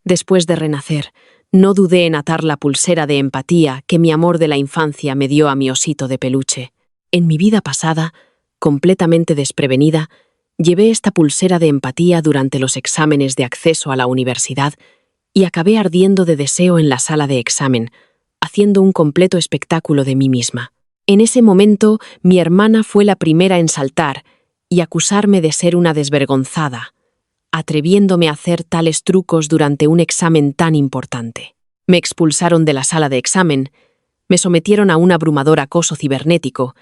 Después de renacer, no dudé en atar la pulsera de empatía que mi amor de la infancia me dio a mi osito de peluche. En mi vida pasada, completamente desprevenida, llevé esta pulsera de empatía durante los exámenes de acceso a la universidad y acabé ardiendo de deseo en la sala de examen, haciendo un completo espectáculo de mí misma. En ese momento, mi hermana fue la primera en saltar y acusarme de ser una desvergonzada, atreviéndome a hacer tales trucos durante un examen tan importante. Me expulsaron de la sala de examen, me sometieron a un abrumador acoso cibernético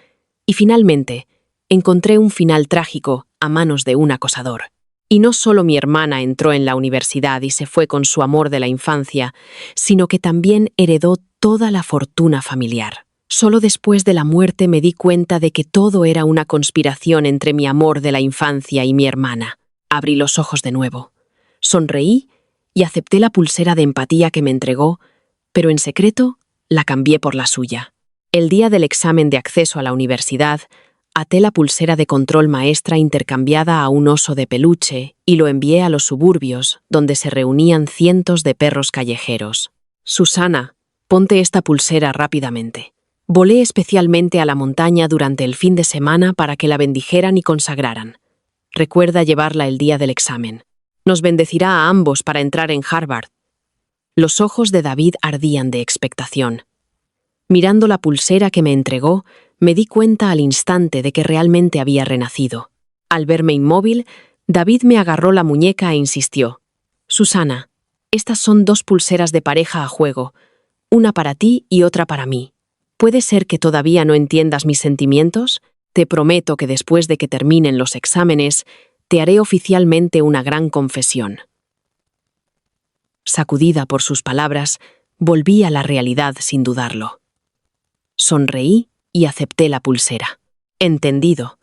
y finalmente encontré un final trágico a manos de un acosador. Y no solo mi hermana entró en la universidad y se fue con su amor de la infancia, sino que también heredó toda la fortuna familiar. Solo después de la muerte me di cuenta de que todo era una conspiración entre mi amor de la infancia y mi hermana. Abrí los ojos de nuevo, sonreí y acepté la pulsera de empatía que me entregó, pero en secreto la cambié por la suya. El día del examen de acceso a la universidad, até la pulsera de control maestra intercambiada a un oso de peluche y lo envié a los suburbios, donde se reunían cientos de perros callejeros. Susana, ponte esta pulsera rápidamente. Volé especialmente a la montaña durante el fin de semana para que la bendijeran y consagraran. Recuerda llevarla el día del examen. Nos bendecirá a ambos para entrar en Harvard. Los ojos de David ardían de expectación. Mirando la pulsera que me entregó, me di cuenta al instante de que realmente había renacido. Al verme inmóvil, David me agarró la muñeca e insistió. Susana, estas son 2 pulseras de pareja a juego, una para ti y otra para mí. ¿Puede ser que todavía no entiendas mis sentimientos? Te prometo que después de que terminen los exámenes, te haré oficialmente una gran confesión. Sacudida por sus palabras, volví a la realidad sin dudarlo. Sonreí y acepté la pulsera. Entendido.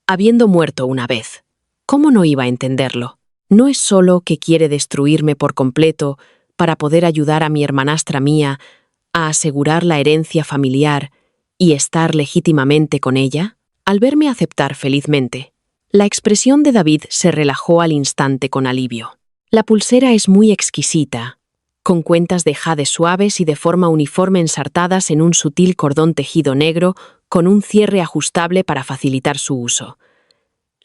Habiendo muerto una vez, ¿cómo no iba a entenderlo? No es solo que quiere destruirme por completo para poder ayudar a mi hermanastra mía a asegurar la herencia familiar y estar legítimamente con ella. Al verme aceptar felizmente, la expresión de David se relajó al instante con alivio. La pulsera es muy exquisita, con cuentas de jade suaves y de forma uniforme ensartadas en un sutil cordón tejido negro con un cierre ajustable para facilitar su uso.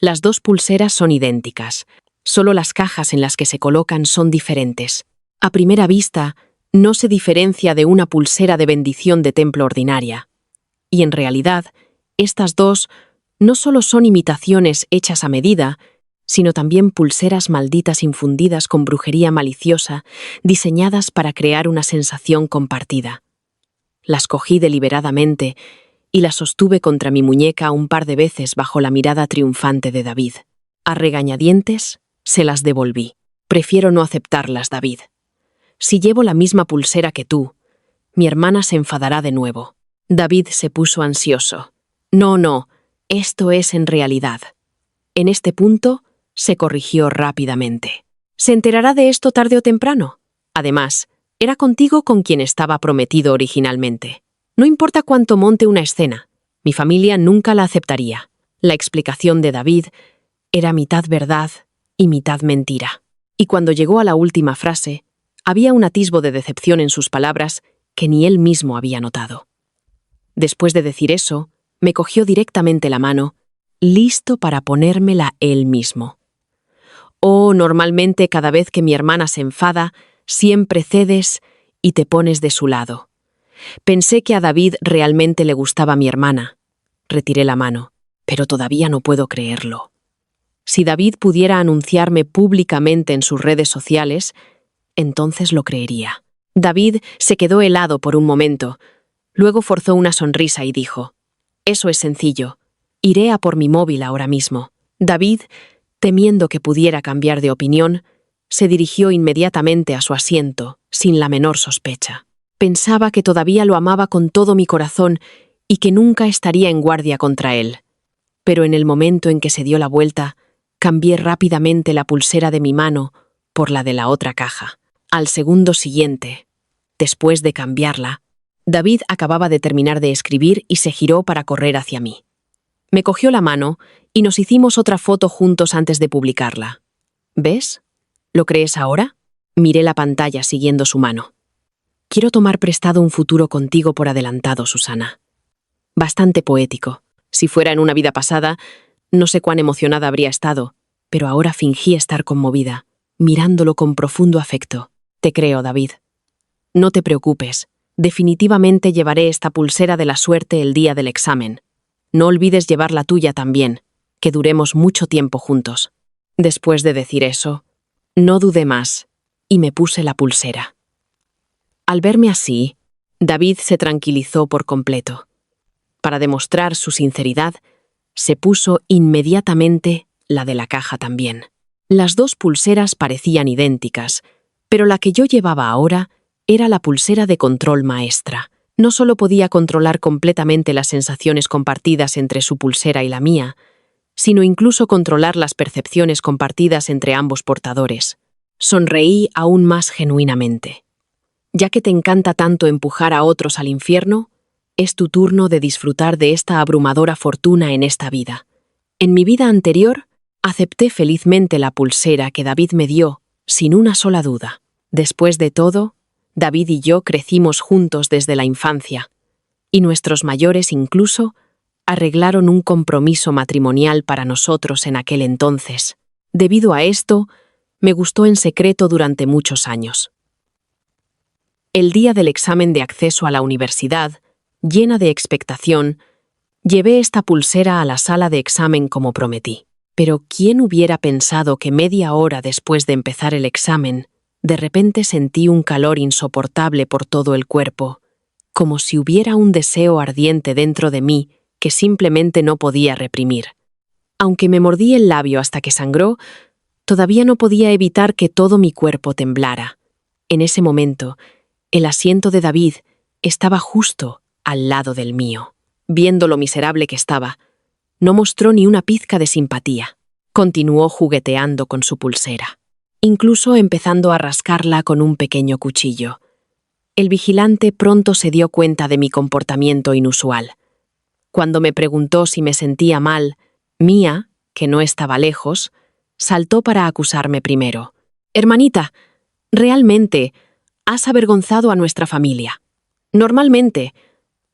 Las 2 pulseras son idénticas, solo las cajas en las que se colocan son diferentes. A primera vista, no se diferencia de una pulsera de bendición de templo ordinaria. Y en realidad, estas 2 no solo son imitaciones hechas a medida, sino también pulseras malditas infundidas con brujería maliciosa, diseñadas para crear una sensación compartida. Las cogí deliberadamente y las sostuve contra mi muñeca un par de veces bajo la mirada triunfante de David. A regañadientes, se las devolví. Prefiero no aceptarlas, David. Si llevo la misma pulsera que tú, mi hermana se enfadará de nuevo. David se puso ansioso. No, esto es en realidad. En este punto, se corrigió rápidamente. Se enterará de esto tarde o temprano. Además, era contigo con quien estaba prometido originalmente. No importa cuánto monte una escena, mi familia nunca la aceptaría. La explicación de David era mitad verdad y mitad mentira. Y cuando llegó a la última frase, había un atisbo de decepción en sus palabras que ni él mismo había notado. Después de decir eso, me cogió directamente la mano, listo para ponérmela él mismo. Oh, normalmente cada vez que mi hermana se enfada, siempre cedes y te pones de su lado. Pensé que a David realmente le gustaba mi hermana. Retiré la mano, pero todavía no puedo creerlo. Si David pudiera anunciarme públicamente en sus redes sociales, entonces lo creería. David se quedó helado por un momento, luego forzó una sonrisa y dijo: «Eso es sencillo. Iré a por mi móvil ahora mismo». David, temiendo que pudiera cambiar de opinión, se dirigió inmediatamente a su asiento, sin la menor sospecha. Pensaba que todavía lo amaba con todo mi corazón y que nunca estaría en guardia contra él. Pero en el momento en que se dio la vuelta, cambié rápidamente la pulsera de mi mano por la de la otra caja. Al segundo siguiente, después de cambiarla, David acababa de terminar de escribir y se giró para correr hacia mí. Me cogió la mano y nos hicimos otra foto juntos antes de publicarla. ¿Ves? ¿Lo crees ahora? Miré la pantalla siguiendo su mano. Quiero tomar prestado un futuro contigo por adelantado, Susana. Bastante poético. Si fuera en una vida pasada, no sé cuán emocionada habría estado, pero ahora fingí estar conmovida, mirándolo con profundo afecto. Te creo, David. No te preocupes. Definitivamente llevaré esta pulsera de la suerte el día del examen. No olvides llevar la tuya también, que duremos mucho tiempo juntos. Después de decir eso, no dudé más y me puse la pulsera. Al verme así, David se tranquilizó por completo. Para demostrar su sinceridad, se puso inmediatamente la de la caja también. Las dos pulseras parecían idénticas, pero la que yo llevaba ahora era la pulsera de control maestra. No solo podía controlar completamente las sensaciones compartidas entre su pulsera y la mía, sino incluso controlar las percepciones compartidas entre ambos portadores. Sonreí aún más genuinamente. Ya que te encanta tanto empujar a otros al infierno, es tu turno de disfrutar de esta abrumadora fortuna en esta vida. En mi vida anterior, acepté felizmente la pulsera que David me dio, sin una sola duda. Después de todo, David y yo crecimos juntos desde la infancia, y nuestros mayores incluso arreglaron un compromiso matrimonial para nosotros en aquel entonces. Debido a esto, me gustó en secreto durante muchos años. El día del examen de acceso a la universidad, llena de expectación, llevé esta pulsera a la sala de examen como prometí. Pero ¿quién hubiera pensado que media hora después de empezar el examen, de repente sentí un calor insoportable por todo el cuerpo, como si hubiera un deseo ardiente dentro de mí que simplemente no podía reprimir? Aunque me mordí el labio hasta que sangró, todavía no podía evitar que todo mi cuerpo temblara. En ese momento, el asiento de David estaba justo al lado del mío. Viendo lo miserable que estaba, no mostró ni una pizca de simpatía. Continuó jugueteando con su pulsera, incluso empezando a rascarla con un pequeño cuchillo. El vigilante pronto se dio cuenta de mi comportamiento inusual. Cuando me preguntó si me sentía mal, Mía, que no estaba lejos, saltó para acusarme primero. «Hermanita, realmente has avergonzado a nuestra familia. Normalmente,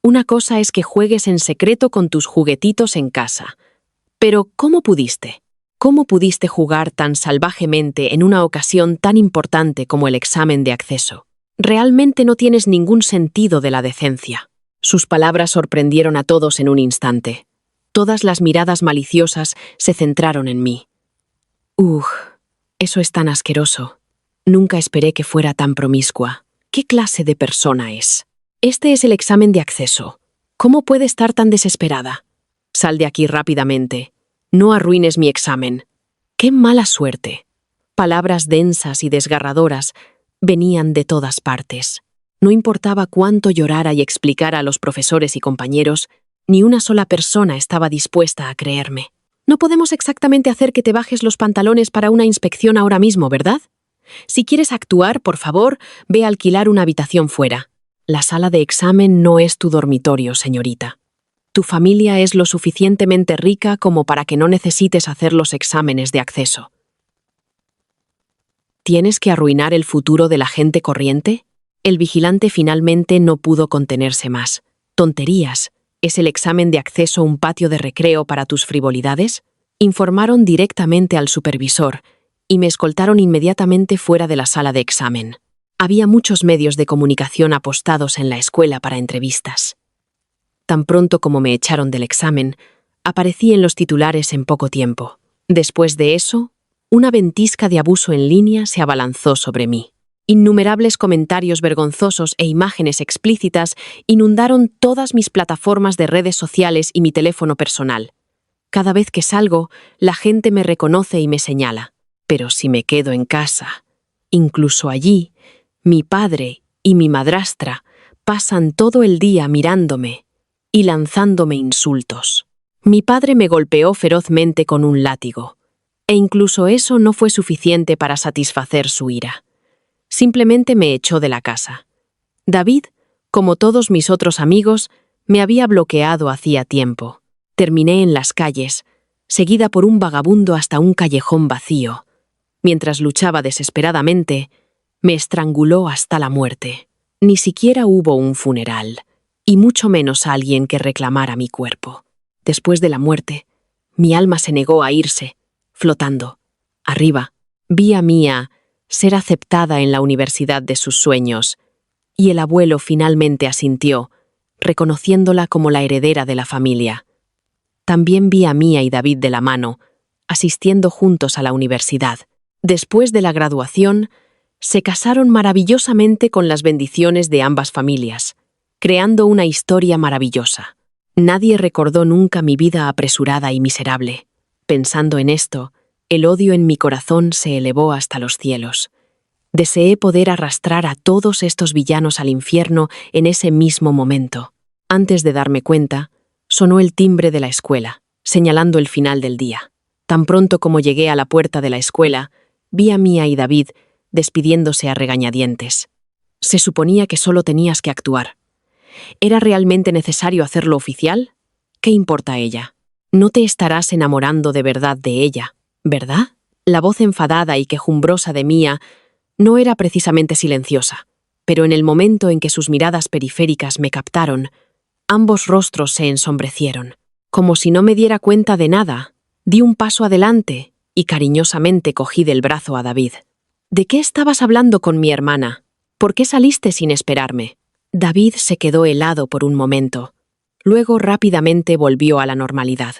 una cosa es que juegues en secreto con tus juguetitos en casa. Pero ¿cómo pudiste? ¿Cómo pudiste jugar tan salvajemente en una ocasión tan importante como el examen de acceso? Realmente no tienes ningún sentido de la decencia». Sus palabras sorprendieron a todos en un instante. Todas las miradas maliciosas se centraron en mí. Eso es tan asqueroso. Nunca esperé que fuera tan promiscua. ¿Qué clase de persona es? Este es el examen de acceso. ¿Cómo puede estar tan desesperada? Sal de aquí rápidamente. No arruines mi examen. ¡Qué mala suerte! Palabras densas y desgarradoras venían de todas partes. No importaba cuánto llorara y explicara a los profesores y compañeros, ni una sola persona estaba dispuesta a creerme. No podemos exactamente hacer que te bajes los pantalones para una inspección ahora mismo, ¿verdad? Si quieres actuar, por favor, ve a alquilar una habitación fuera. La sala de examen no es tu dormitorio, señorita. Tu familia es lo suficientemente rica como para que no necesites hacer los exámenes de acceso. ¿Tienes que arruinar el futuro de la gente corriente? El vigilante finalmente no pudo contenerse más. ¿Tonterías? ¿Es el examen de acceso un patio de recreo para tus frivolidades? Informaron directamente al supervisor y me escoltaron inmediatamente fuera de la sala de examen. Había muchos medios de comunicación apostados en la escuela para entrevistas. Tan pronto como me echaron del examen, aparecí en los titulares en poco tiempo. Después de eso, una ventisca de abuso en línea se abalanzó sobre mí. Innumerables comentarios vergonzosos e imágenes explícitas inundaron todas mis plataformas de redes sociales y mi teléfono personal. Cada vez que salgo, la gente me reconoce y me señala. Pero si me quedo en casa, incluso allí, mi padre y mi madrastra pasan todo el día mirándome y lanzándome insultos. Mi padre me golpeó ferozmente con un látigo, e incluso eso no fue suficiente para satisfacer su ira. Simplemente me echó de la casa. David, como todos mis otros amigos, me había bloqueado hacía tiempo. Terminé en las calles, seguida por un vagabundo hasta un callejón vacío. Mientras luchaba desesperadamente, Me estranguló hasta la muerte. Ni siquiera hubo un funeral, y mucho menos alguien que reclamara mi cuerpo. Después de la muerte, mi alma se negó a irse, flotando. Arriba, vi a Mía ser aceptada en la universidad de sus sueños, y el abuelo finalmente asintió, reconociéndola como la heredera de la familia. También vi a Mía y David de la mano, asistiendo juntos a la universidad. Después de la graduación, se casaron maravillosamente con las bendiciones de ambas familias, creando una historia maravillosa. Nadie recordó nunca mi vida apresurada y miserable. Pensando en esto, el odio en mi corazón se elevó hasta los cielos. Deseé poder arrastrar a todos estos villanos al infierno en ese mismo momento. Antes de darme cuenta, sonó el timbre de la escuela, señalando el final del día. Tan pronto como llegué a la puerta de la escuela, vi a Mía y David despidiéndose a regañadientes. Se suponía que solo tenías que actuar. ¿Era realmente necesario hacerlo oficial? ¿Qué importa ella? No te estarás enamorando de verdad de ella, ¿verdad? La voz enfadada y quejumbrosa de Mía no era precisamente silenciosa, pero en el momento en que sus miradas periféricas me captaron, ambos rostros se ensombrecieron. Como si no me diera cuenta de nada, di un paso adelante y cariñosamente cogí del brazo a David. ¿De qué estabas hablando con mi hermana? ¿Por qué saliste sin esperarme? David se quedó helado por un momento. Luego rápidamente volvió a la normalidad.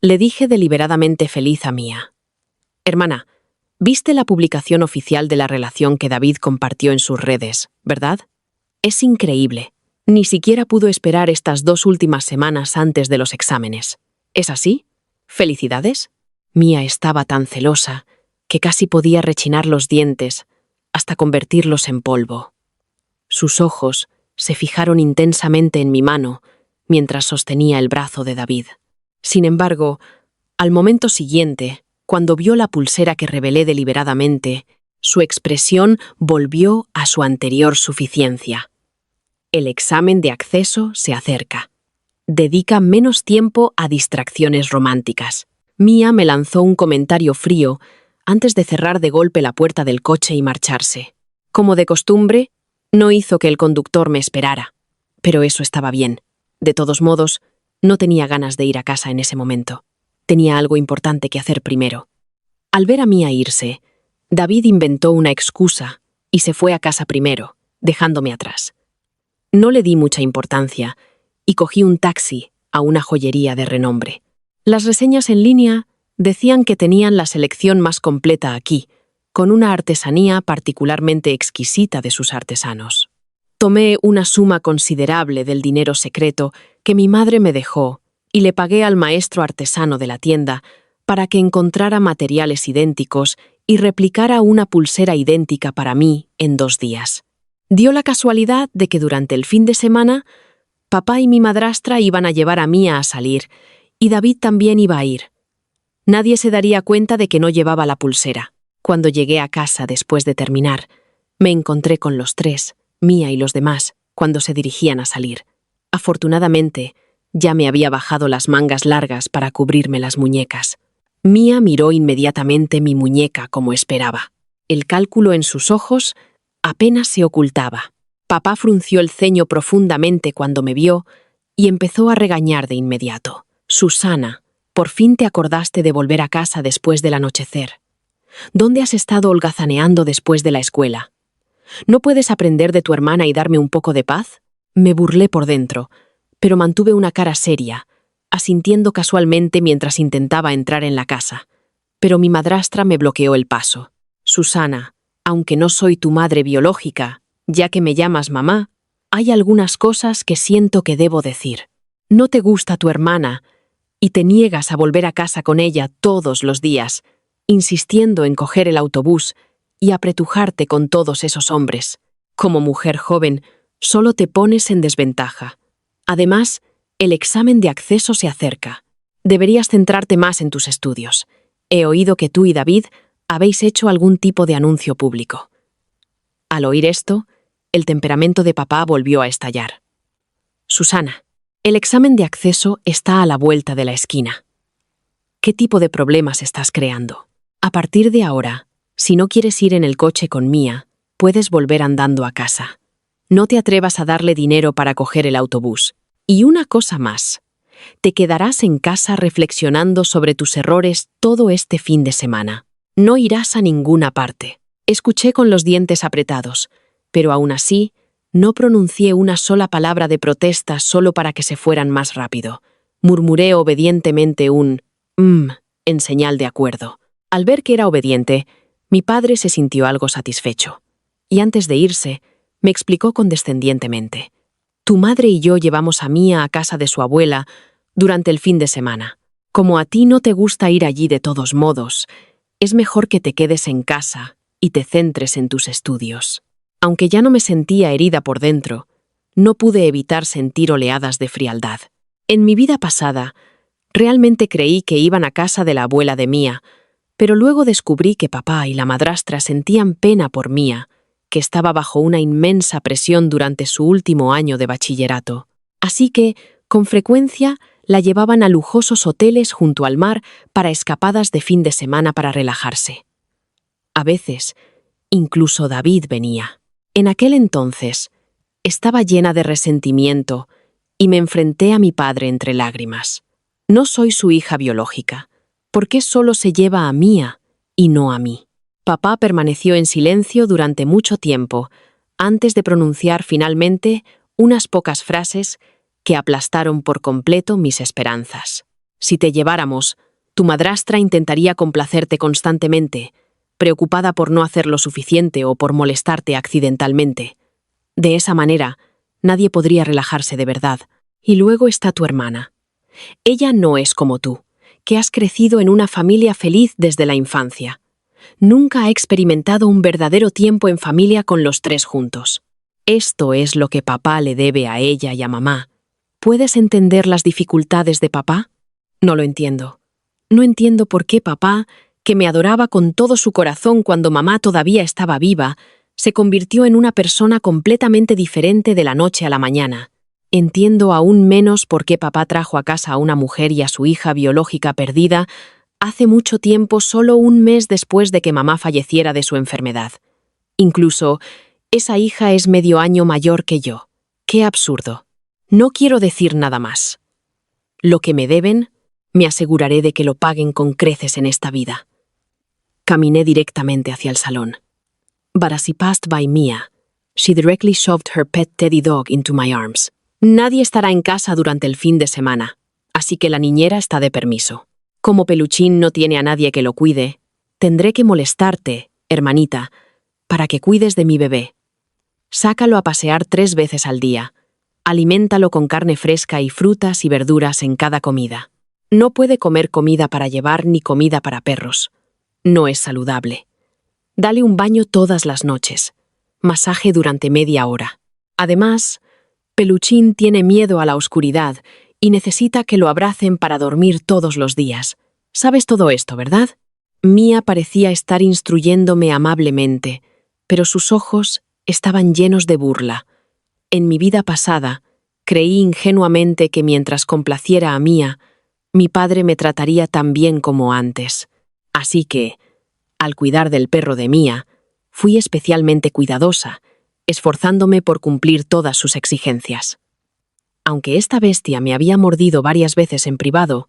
Le dije deliberadamente feliz a Mía. Hermana, viste la publicación oficial de la relación que David compartió en sus redes, ¿verdad? Es increíble. Ni siquiera pudo esperar estas 2 últimas semanas antes de los exámenes. ¿Es así? ¿Felicidades? Mía estaba tan celosa que casi podía rechinar los dientes hasta convertirlos en polvo. Sus ojos se fijaron intensamente en mi mano mientras sostenía el brazo de David. Sin embargo, al momento siguiente, cuando vio la pulsera que revelé deliberadamente, su expresión volvió a su anterior suficiencia. El examen de acceso se acerca. Dedica menos tiempo a distracciones románticas. Mía me lanzó un comentario frío antes de cerrar de golpe la puerta del coche y marcharse. Como de costumbre, no hizo que el conductor me esperara. Pero eso estaba bien. De todos modos, no tenía ganas de ir a casa en ese momento. Tenía algo importante que hacer primero. Al ver a Mía irse, David inventó una excusa y se fue a casa primero, dejándome atrás. No le di mucha importancia y cogí un taxi a una joyería de renombre. Las reseñas en línea decían que tenían la selección más completa aquí, con una artesanía particularmente exquisita de sus artesanos. Tomé una suma considerable del dinero secreto que mi madre me dejó y le pagué al maestro artesano de la tienda para que encontrara materiales idénticos y replicara una pulsera idéntica para mí en 2 días. Dio la casualidad de que durante el fin de semana, papá y mi madrastra iban a llevar a Mía a salir, y David también iba a ir. Nadie se daría cuenta de que no llevaba la pulsera. Cuando llegué a casa después de terminar, me encontré con los 3, Mía y los demás, cuando se dirigían a salir. Afortunadamente, ya me había bajado las mangas largas para cubrirme las muñecas. Mía miró inmediatamente mi muñeca como esperaba. El cálculo en sus ojos apenas se ocultaba. Papá frunció el ceño profundamente cuando me vio y empezó a regañar de inmediato. Susana, por fin te acordaste de volver a casa después del anochecer. ¿Dónde has estado holgazaneando después de la escuela? ¿No puedes aprender de tu hermana y darme un poco de paz? Me burlé por dentro, pero mantuve una cara seria, asintiendo casualmente mientras intentaba entrar en la casa. Pero mi madrastra me bloqueó el paso. Susana, aunque no soy tu madre biológica, ya que me llamas mamá, hay algunas cosas que siento que debo decir. No te gusta tu hermana y te niegas a volver a casa con ella todos los días, insistiendo en coger el autobús y apretujarte con todos esos hombres. Como mujer joven, solo te pones en desventaja. Además, el examen de acceso se acerca. Deberías centrarte más en tus estudios. He oído que tú y David habéis hecho algún tipo de anuncio público. Al oír esto, el temperamento de papá volvió a estallar. Susana, el examen de acceso está a la vuelta de la esquina. ¿Qué tipo de problemas estás creando? A partir de ahora, si no quieres ir en el coche con Mía, puedes volver andando a casa. No te atrevas a darle dinero para coger el autobús. Y una cosa más. Te quedarás en casa reflexionando sobre tus errores todo este fin de semana. No irás a ninguna parte. Escuché con los dientes apretados, pero aún así, no pronuncié una sola palabra de protesta solo para que se fueran más rápido. Murmuré obedientemente un en señal de acuerdo. Al ver que era obediente, mi padre se sintió algo satisfecho. Y antes de irse, me explicó condescendientemente. Tu madre y yo llevamos a Mía a casa de su abuela durante el fin de semana. Como a ti no te gusta ir allí de todos modos, es mejor que te quedes en casa y te centres en tus estudios. Aunque ya no me sentía herida por dentro, no pude evitar sentir oleadas de frialdad. En mi vida pasada, realmente creí que iban a casa de la abuela de Mía, pero luego descubrí que papá y la madrastra sentían pena por Mía, que estaba bajo una inmensa presión durante su último año de bachillerato. Así que, con frecuencia, la llevaban a lujosos hoteles junto al mar para escapadas de fin de semana para relajarse. A veces, incluso David venía. En aquel entonces, estaba llena de resentimiento y me enfrenté a mi padre entre lágrimas. No soy su hija biológica. ¿Por qué solo se lleva a Mía y no a mí? Papá permaneció en silencio durante mucho tiempo, antes de pronunciar finalmente unas pocas frases que aplastaron por completo mis esperanzas. Si te lleváramos, tu madrastra intentaría complacerte constantemente, preocupada por no hacer lo suficiente o por molestarte accidentalmente. De esa manera, nadie podría relajarse de verdad. Y luego está tu hermana. Ella no es como tú, que has crecido en una familia feliz desde la infancia. Nunca ha experimentado un verdadero tiempo en familia con los tres juntos. Esto es lo que papá le debe a ella y a mamá. ¿Puedes entender las dificultades de papá? No lo entiendo. No entiendo por qué papá, que me adoraba con todo su corazón cuando mamá todavía estaba viva, se convirtió en una persona completamente diferente de la noche a la mañana. Entiendo aún menos por qué papá trajo a casa a una mujer y a su hija biológica perdida hace mucho tiempo, solo un mes después de que mamá falleciera de su enfermedad. Incluso, esa hija es medio año mayor que yo. ¡Qué absurdo! No quiero decir nada más. Lo que me deben, me aseguraré de que lo paguen con creces en esta vida. Caminé directamente hacia el salón. But as he passed by Mia, she directly shoved her pet teddy dog into my arms. Nadie estará en casa durante el fin de semana, así que la niñera está de permiso. Como Peluchín no tiene a nadie que lo cuide, tendré que molestarte, hermanita, para que cuides de mi bebé. Sácalo a pasear 3 veces al día. Aliméntalo con carne fresca y frutas y verduras en cada comida. No puede comer comida para llevar ni comida para perros. No es saludable. Dale un baño todas las noches. Masaje durante media hora. Además, Peluchín tiene miedo a la oscuridad y necesita que lo abracen para dormir todos los días. ¿Sabes todo esto, verdad? Mía parecía estar instruyéndome amablemente, pero sus ojos estaban llenos de burla. En mi vida pasada, creí ingenuamente que mientras complaciera a Mía, mi padre me trataría tan bien como antes. Así que, al cuidar del perro de Mía, fui especialmente cuidadosa, esforzándome por cumplir todas sus exigencias. Aunque esta bestia me había mordido varias veces en privado,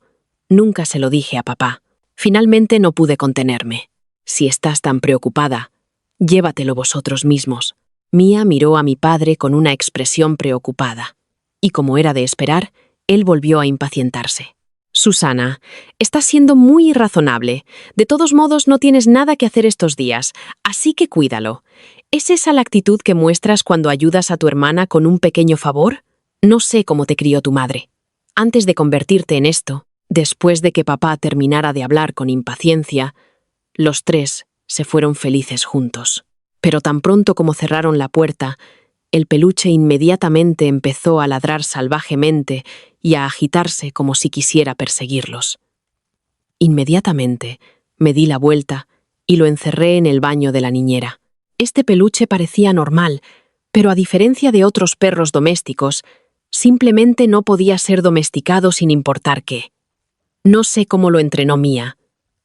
nunca se lo dije a papá. Finalmente no pude contenerme. Si estás tan preocupada, llévatelo vosotros mismos. Mía miró a mi padre con una expresión preocupada, y como era de esperar, él volvió a impacientarse. Susana, estás siendo muy irrazonable. De todos modos, no tienes nada que hacer estos días, así que cuídalo. ¿Es esa la actitud que muestras cuando ayudas a tu hermana con un pequeño favor? No sé cómo te crió tu madre. Antes de convertirte en esto, después de que papá terminara de hablar con impaciencia, los tres se fueron felices juntos. Pero tan pronto como cerraron la puerta, el peluche inmediatamente empezó a ladrar salvajemente y a agitarse como si quisiera perseguirlos. Inmediatamente me di la vuelta y lo encerré en el baño de la niñera. Este peluche parecía normal, pero a diferencia de otros perros domésticos, simplemente no podía ser domesticado sin importar qué. No sé cómo lo entrenó Mía,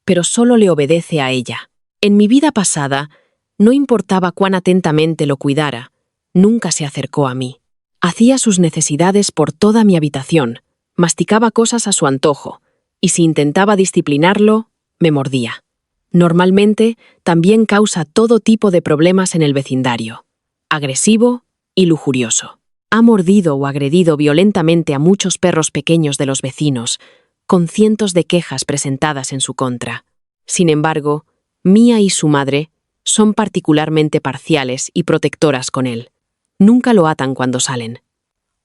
pero solo le obedece a ella. En mi vida pasada, No importaba cuán atentamente lo cuidara, nunca se acercó a mí. Hacía sus necesidades por toda mi habitación, masticaba cosas a su antojo, y si intentaba disciplinarlo, me mordía. Normalmente, también causa todo tipo de problemas en el vecindario, agresivo y lujurioso. Ha mordido o agredido violentamente a muchos perros pequeños de los vecinos, con cientos de quejas presentadas en su contra. Sin embargo, Mia y su madre son particularmente parciales y protectoras con él. Nunca lo atan cuando salen.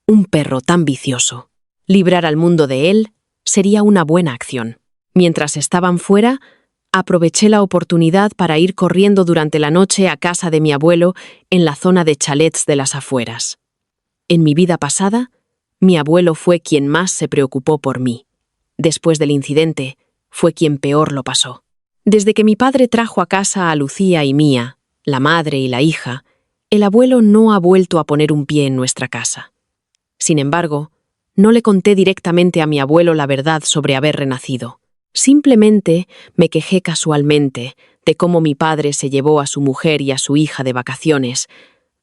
Un perro tan vicioso. Librar al mundo de él sería una buena acción. Mientras estaban fuera, aproveché la oportunidad para ir corriendo durante la noche a casa de mi abuelo en la zona de chalets de las afueras. En mi vida pasada, mi abuelo fue quien más se preocupó por mí. Después del incidente, fue quien peor lo pasó. Desde que mi padre trajo a casa a Lucía y Mia, la madre y la hija, el abuelo no ha vuelto a poner un pie en nuestra casa. Sin embargo, no le conté directamente a mi abuelo la verdad sobre haber renacido. Simplemente me quejé casualmente de cómo mi padre se llevó a su mujer y a su hija de vacaciones,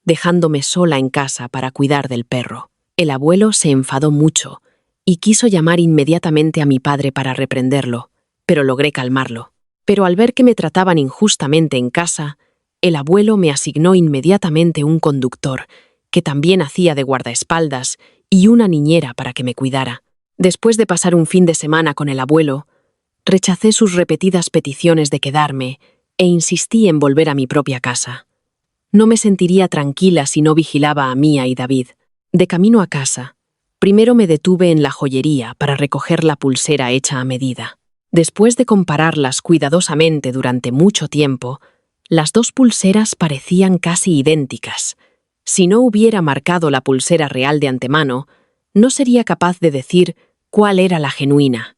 dejándome sola en casa para cuidar del perro. El abuelo se enfadó mucho y quiso llamar inmediatamente a mi padre para reprenderlo, pero logré calmarlo. Pero al ver que me trataban injustamente en casa, el abuelo me asignó inmediatamente un conductor, que también hacía de guardaespaldas, y una niñera para que me cuidara. Después de pasar un fin de semana con el abuelo, rechacé sus repetidas peticiones de quedarme e insistí en volver a mi propia casa. No me sentiría tranquila si no vigilaba a Mia y David. De camino a casa, primero me detuve en la joyería para recoger la pulsera hecha a medida. Después de compararlas cuidadosamente durante mucho tiempo, las dos pulseras parecían casi idénticas. Si no hubiera marcado la pulsera real de antemano, no sería capaz de decir cuál era la genuina.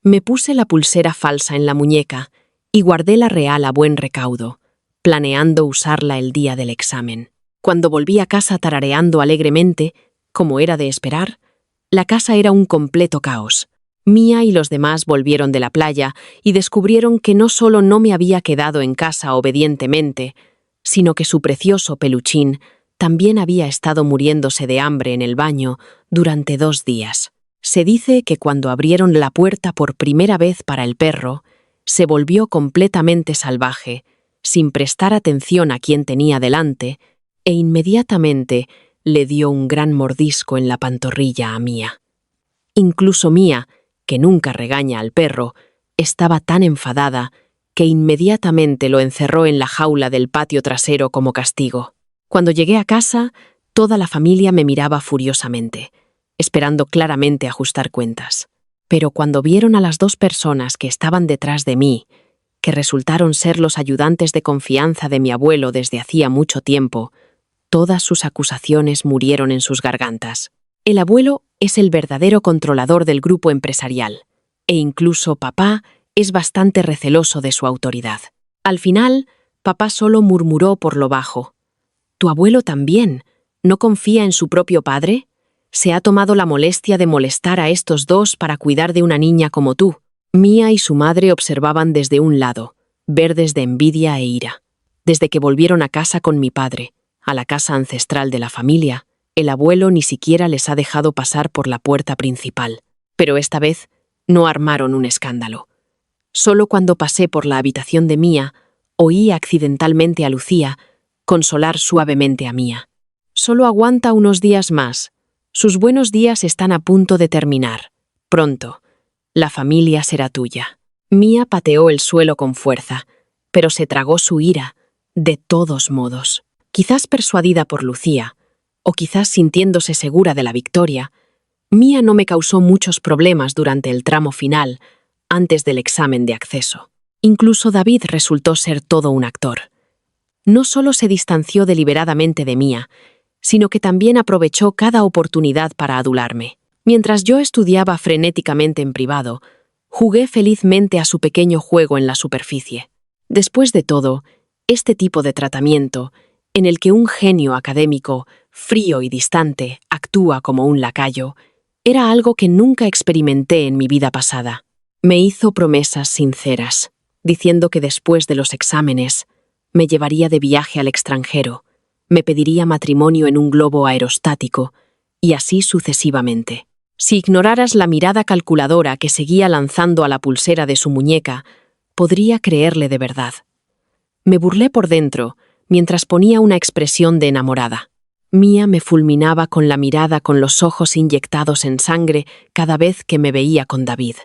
Me puse la pulsera falsa en la muñeca y guardé la real a buen recaudo, planeando usarla el día del examen. Cuando volví a casa tarareando alegremente, como era de esperar, la casa era un completo caos. Mia y los demás volvieron de la playa y descubrieron que no solo no me había quedado en casa obedientemente, sino que su precioso peluchín también había estado muriéndose de hambre en el baño durante 2 días. Se dice que cuando abrieron la puerta por primera vez para el perro, se volvió completamente salvaje, sin prestar atención a quien tenía delante, e inmediatamente le dio un gran mordisco en la pantorrilla a Mia. Incluso Mia, que nunca regaña al perro, estaba tan enfadada que inmediatamente lo encerró en la jaula del patio trasero como castigo. Cuando llegué a casa, toda la familia me miraba furiosamente, esperando claramente ajustar cuentas. Pero cuando vieron a las 2 personas que estaban detrás de mí, que resultaron ser los ayudantes de confianza de mi abuelo desde hacía mucho tiempo, todas sus acusaciones murieron en sus gargantas. El abuelo es el verdadero controlador del grupo empresarial, e incluso papá es bastante receloso de su autoridad. Al final, papá solo murmuró por lo bajo: «¿Tu abuelo también no confía en su propio padre? Se ha tomado la molestia de molestar a estos 2 para cuidar de una niña como tú». Mia y su madre observaban desde un lado, verdes de envidia e ira. Desde que volvieron a casa con mi padre, a la casa ancestral de la familia, el abuelo ni siquiera les ha dejado pasar por la puerta principal. Pero esta vez no armaron un escándalo. Solo cuando pasé por la habitación de Mia, oí accidentalmente a Lucía consolar suavemente a Mia. «Solo aguanta unos días más. Sus buenos días están a punto de terminar. Pronto. La familia será tuya». Mia pateó el suelo con fuerza, pero se tragó su ira, de todos modos. Quizás persuadida por Lucía, o quizás sintiéndose segura de la victoria, Mia no me causó muchos problemas durante el tramo final, antes del examen de acceso. Incluso David resultó ser todo un actor. No solo se distanció deliberadamente de Mia, sino que también aprovechó cada oportunidad para adularme. Mientras yo estudiaba frenéticamente en privado, jugué felizmente a su pequeño juego en la superficie. Después de todo, este tipo de tratamiento, en el que un genio académico, frío y distante, actúa como un lacayo, era algo que nunca experimenté en mi vida pasada. Me hizo promesas sinceras, diciendo que después de los exámenes me llevaría de viaje al extranjero, me pediría matrimonio en un globo aerostático, y así sucesivamente. Si ignoraras la mirada calculadora que seguía lanzando a la pulsera de su muñeca, podría creerle de verdad. Me burlé por dentro, mientras ponía una expresión de enamorada. Mía me fulminaba con la mirada con los ojos inyectados en sangre cada vez que me veía con David.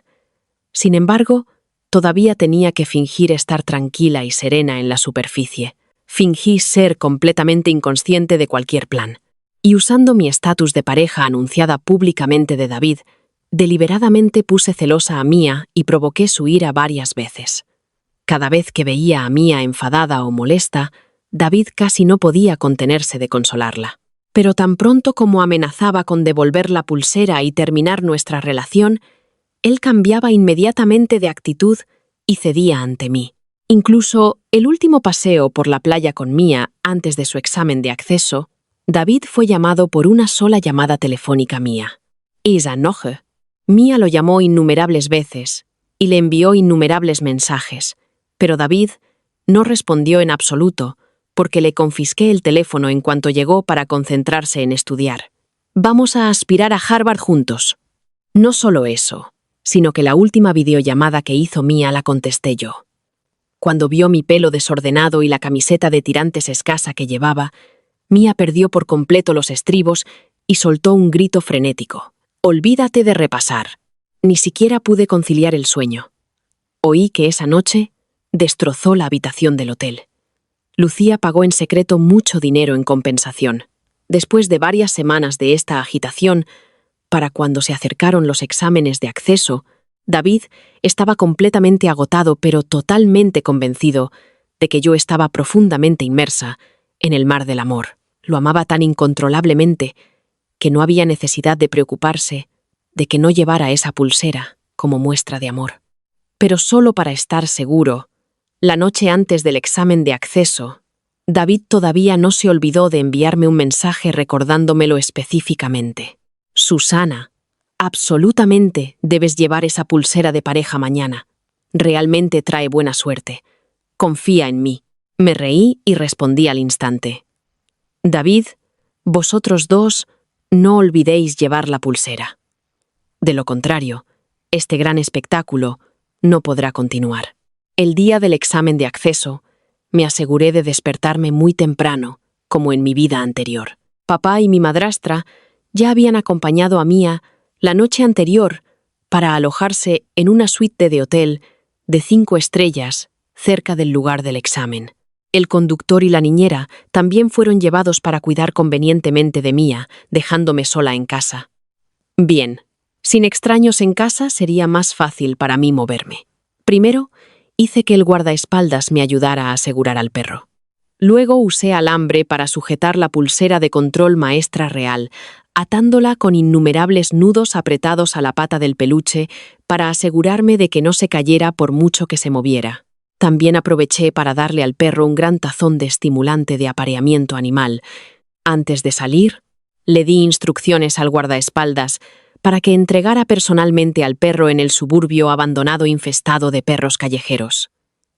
Sin embargo, todavía tenía que fingir estar tranquila y serena en la superficie. Fingí ser completamente inconsciente de cualquier plan. Y usando mi estatus de pareja anunciada públicamente de David, deliberadamente puse celosa a Mía y provoqué su ira varias veces. Cada vez que veía a Mía enfadada o molesta, David casi no podía contenerse de consolarla. Pero tan pronto como amenazaba con devolver la pulsera y terminar nuestra relación, él cambiaba inmediatamente de actitud y cedía ante mí. Incluso el último paseo por la playa con Mía antes de su examen de acceso, David fue llamado por una sola llamada telefónica mía. Isa Noche. Mía lo llamó innumerables veces y le envió innumerables mensajes, pero David no respondió en absoluto porque le confisqué el teléfono en cuanto llegó para concentrarse en estudiar. Vamos a aspirar a Harvard juntos. No solo eso, sino que la última videollamada que hizo Mía la contesté yo. Cuando vio mi pelo desordenado y la camiseta de tirantes escasa que llevaba, Mía perdió por completo los estribos y soltó un grito frenético. «Olvídate de repasar». Ni siquiera pude conciliar el sueño. Oí que esa noche destrozó la habitación del hotel. Lucía pagó en secreto mucho dinero en compensación. Después de varias semanas de esta agitación, para cuando se acercaron los exámenes de acceso, David estaba completamente agotado pero totalmente convencido de que yo estaba profundamente inmersa en el mar del amor. Lo amaba tan incontrolablemente que no había necesidad de preocuparse de que no llevara esa pulsera como muestra de amor. Pero solo para estar seguro, la noche antes del examen de acceso, David todavía no se olvidó de enviarme un mensaje recordándomelo específicamente. «Susana, absolutamente debes llevar esa pulsera de pareja mañana. Realmente trae buena suerte. Confía en mí». Me reí y respondí al instante. «David, vosotros dos no olvidéis llevar la pulsera. De lo contrario, este gran espectáculo no podrá continuar». El día del examen de acceso, me aseguré de despertarme muy temprano, como en mi vida anterior. Papá y mi madrastra ya habían acompañado a Mía la noche anterior para alojarse en una suite de hotel de 5 estrellas cerca del lugar del examen. El conductor y la niñera también fueron llevados para cuidar convenientemente de Mía, dejándome sola en casa. Bien, sin extraños en casa sería más fácil para mí moverme. Primero, hice que el guardaespaldas me ayudara a asegurar al perro. Luego usé alambre para sujetar la pulsera de control maestra real, atándola con innumerables nudos apretados a la pata del peluche para asegurarme de que no se cayera por mucho que se moviera. También aproveché para darle al perro un gran tazón de estimulante de apareamiento animal. Antes de salir, le di instrucciones al guardaespaldas para que entregara personalmente al perro en el suburbio abandonado infestado de perros callejeros.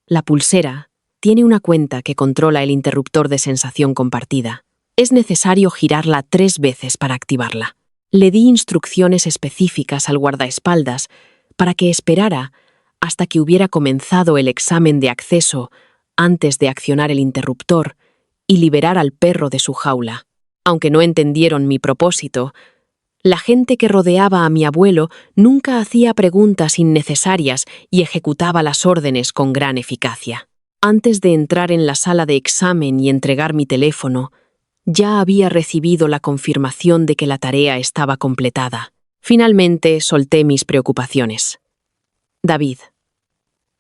La pulsera tiene una cuenta que controla el interruptor de sensación compartida. Es necesario girarla 3 veces para activarla. Le di instrucciones específicas al guardaespaldas para que esperara hasta que hubiera comenzado el examen de acceso antes de accionar el interruptor y liberar al perro de su jaula. Aunque no entendieron mi propósito, la gente que rodeaba a mi abuelo nunca hacía preguntas innecesarias y ejecutaba las órdenes con gran eficacia. Antes de entrar en la sala de examen y entregar mi teléfono, ya había recibido la confirmación de que la tarea estaba completada. Finalmente solté mis preocupaciones. «David,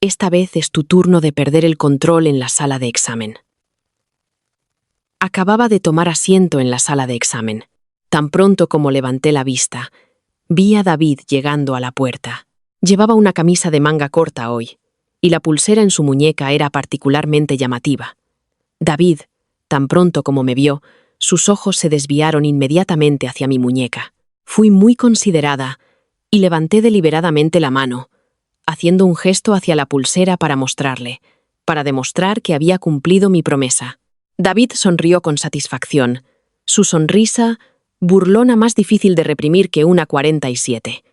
esta vez es tu turno de perder el control en la sala de examen». Acababa de tomar asiento en la sala de examen. Tan pronto como levanté la vista, vi a David llegando a la puerta. Llevaba una camisa de manga corta hoy, y la pulsera en su muñeca era particularmente llamativa. David, tan pronto como me vio, sus ojos se desviaron inmediatamente hacia mi muñeca. Fui muy considerada y levanté deliberadamente la mano, haciendo un gesto hacia la pulsera para mostrarle: para demostrar que había cumplido mi promesa. David sonrió con satisfacción. Su sonrisa, burlona más difícil de reprimir que una 47.